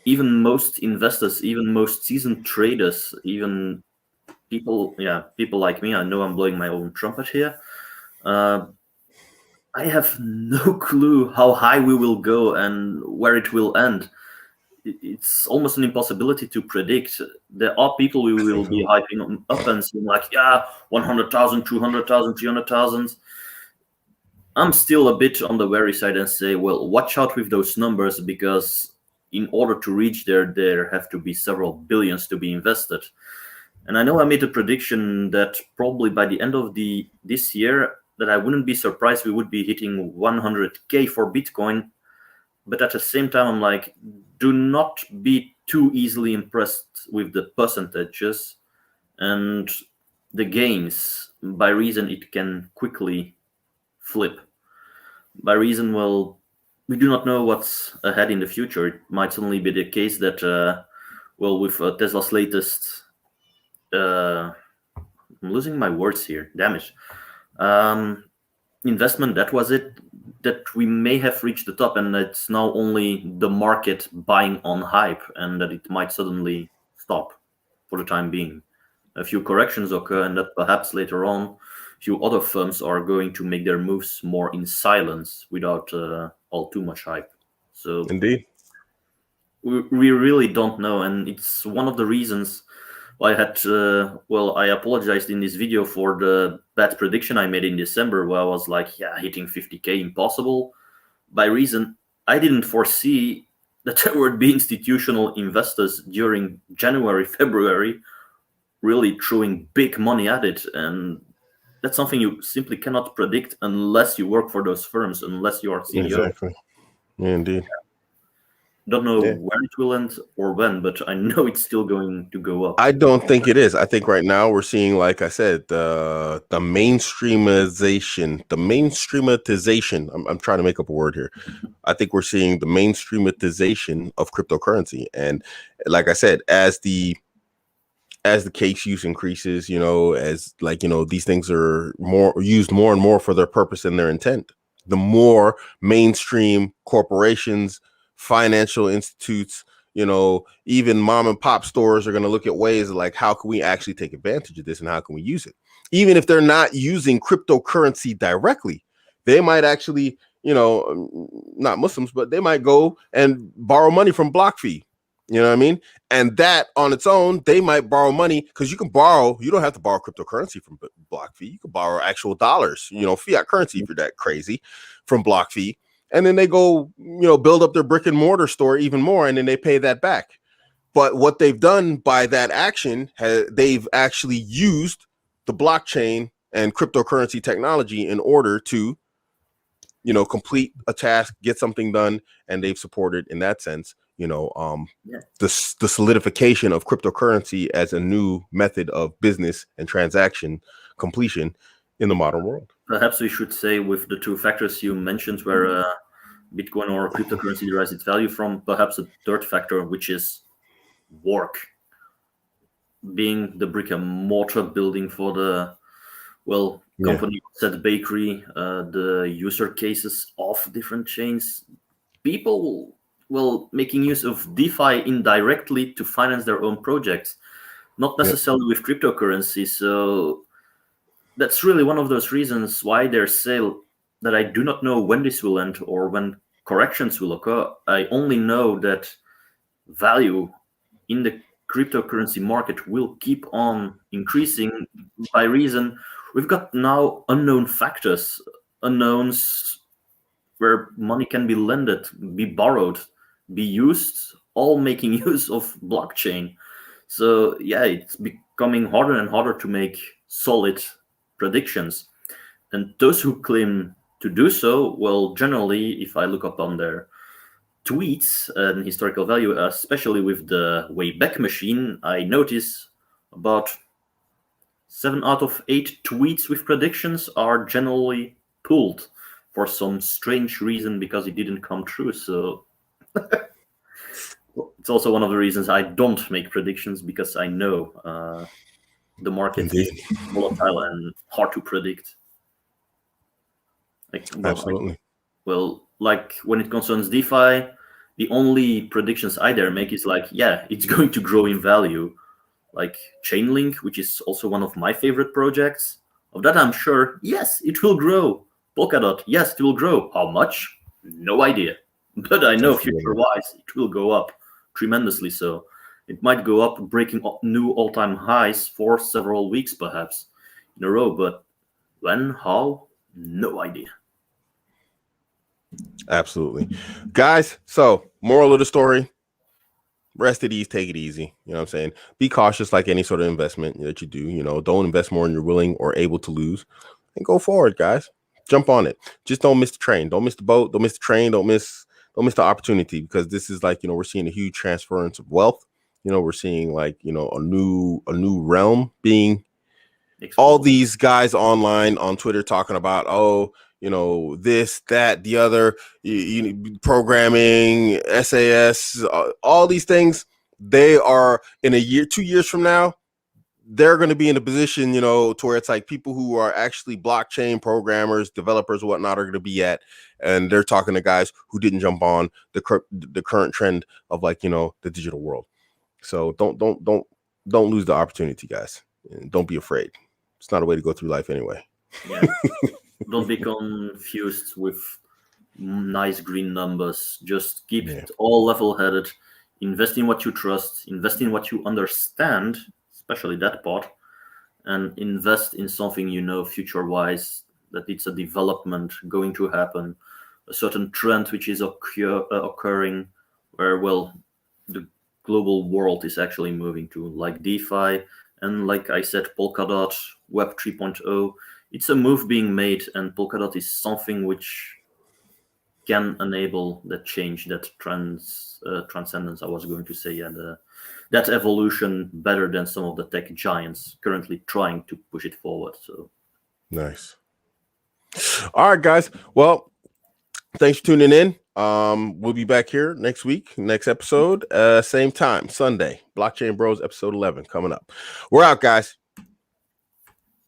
Even most investors, even most seasoned traders, even people like me, I know I'm blowing my own trumpet here. I have no clue how high we will go and where it will end. It's almost an impossibility to predict. There are people who will be hyping up and saying like, 100,000, 200,000, 300,000. I'm still a bit on the wary side and say, well, watch out with those numbers, because in order to reach there have to be several billions to be invested. And I know I made a prediction that probably by the end of this year, that I wouldn't be surprised we would be hitting 100K for Bitcoin. But at the same time, I'm like, do not be too easily impressed with the percentages and the gains, by reason it can quickly flip. By reason, well, we do not know what's ahead in the future. It might suddenly be the case that, with Tesla's latest, I'm losing my words here, damn it. Investment, that was it, that we may have reached the top, and it's now only the market buying on hype, and that it might suddenly stop for the time being. A few corrections occur, and that perhaps later on a few other firms are going to make their moves more in silence without all too much hype. So indeed, we really don't know, and it's one of the reasons I had, I apologized in this video for the bad prediction I made in December, where I was like, hitting 50K impossible. By reason, I didn't foresee that there would be institutional investors during January, February, really throwing big money at it. And that's something you simply cannot predict unless you work for those firms, unless you are CEO. Exactly. Yeah, indeed. Don't know where it will end or when, but I know it's still going to go up. I don't think it is. I think right now we're seeing, like I said, the mainstreamatization. I'm trying to make up a word here. I think we're seeing the mainstreamatization of cryptocurrency. And like I said, as the case use increases, as these things are used more and more for their purpose and their intent, the more mainstream corporations, financial institutes, even mom and pop stores are going to look at ways of like, how can we actually take advantage of this and how can we use it? Even if they're not using cryptocurrency directly, they might actually, not Muslims, but they might go and borrow money from BlockFi, You know what I mean? And that on its own, they might borrow money because you can borrow. You don't have to borrow cryptocurrency from BlockFi. You can borrow actual dollars, fiat currency if you're that crazy, from BlockFi. And then they go, build up their brick and mortar store even more, and then they pay that back. But what they've done by that action, they've actually used the blockchain and cryptocurrency technology in order to, complete a task, get something done, and they've supported in that sense, the solidification of cryptocurrency as a new method of business and transaction completion in the modern world. Perhaps we should say, with the two factors you mentioned, where Bitcoin or cryptocurrency derives its value from, perhaps a third factor, which is work. Being the brick and mortar building for the company said bakery, the user cases of different chains, people making use of DeFi indirectly to finance their own projects, not necessarily with cryptocurrency. So that's really one of those reasons why there's sale that I do not know when this will end or when corrections will occur. I only know that value in the cryptocurrency market will keep on increasing by reason we've got now unknown factors, unknowns where money can be lended, be borrowed, be used, all making use of blockchain. So yeah, it's becoming harder and harder to make solid predictions. And those who claim to do so, well, generally, if I look up on their tweets and historical value, especially with the Wayback Machine, I notice about 7 out of 8 tweets with predictions are generally pulled for some strange reason because it didn't come true. So it's also one of the reasons I don't make predictions, because I know the market is volatile and hard to predict. Absolutely. Like when it concerns DeFi, the only predictions I dare make is it's going to grow in value. Like Chainlink, which is also one of my favorite projects. Of that, I'm sure, yes, it will grow. Polkadot, yes, it will grow. How much? No idea. But I know future-wise, it will go up tremendously. So it might go up, breaking new all-time highs for several weeks, perhaps, in a row. But when, how, no idea. Absolutely. Guys, so moral of the story, rest at ease, take it easy. You know what I'm saying? Be cautious like any sort of investment that you do. Don't invest more than you're willing or able to lose, and go forward, guys. Jump on it. Just don't miss the train. Don't miss the boat. Don't miss the train. Don't miss the opportunity, because this is we're seeing a huge transference of wealth. We're seeing a new realm being all these guys online on Twitter talking about, this, that, the other, programming, SAS, all these things. They are in a year, 2 years from now, they're going to be in a position, to where it's like people who are actually blockchain programmers, developers, whatnot, are going to be at, and they're talking to guys who didn't jump on the current trend of the digital world. So don't lose the opportunity, guys. And don't be afraid. It's not a way to go through life anyway. Yeah. Don't be confused with nice green numbers. Just keep it all level-headed. Invest in what you trust. Invest in what you understand, especially that part. And invest in something future-wise, that it's a development going to happen, a certain trend which is occurring, where, the global world is actually moving to, like DeFi, and like I said, Polkadot, Web 3.0. It's a move being made, and Polkadot is something which can enable that change, that transcendence, I was going to say, and that evolution better than some of the tech giants currently trying to push it forward. So nice. All right, guys. Well, thanks for tuning in. We'll be back here next week, next episode, same time, Sunday. Blockchain Bros episode 11 coming up. We're out, guys.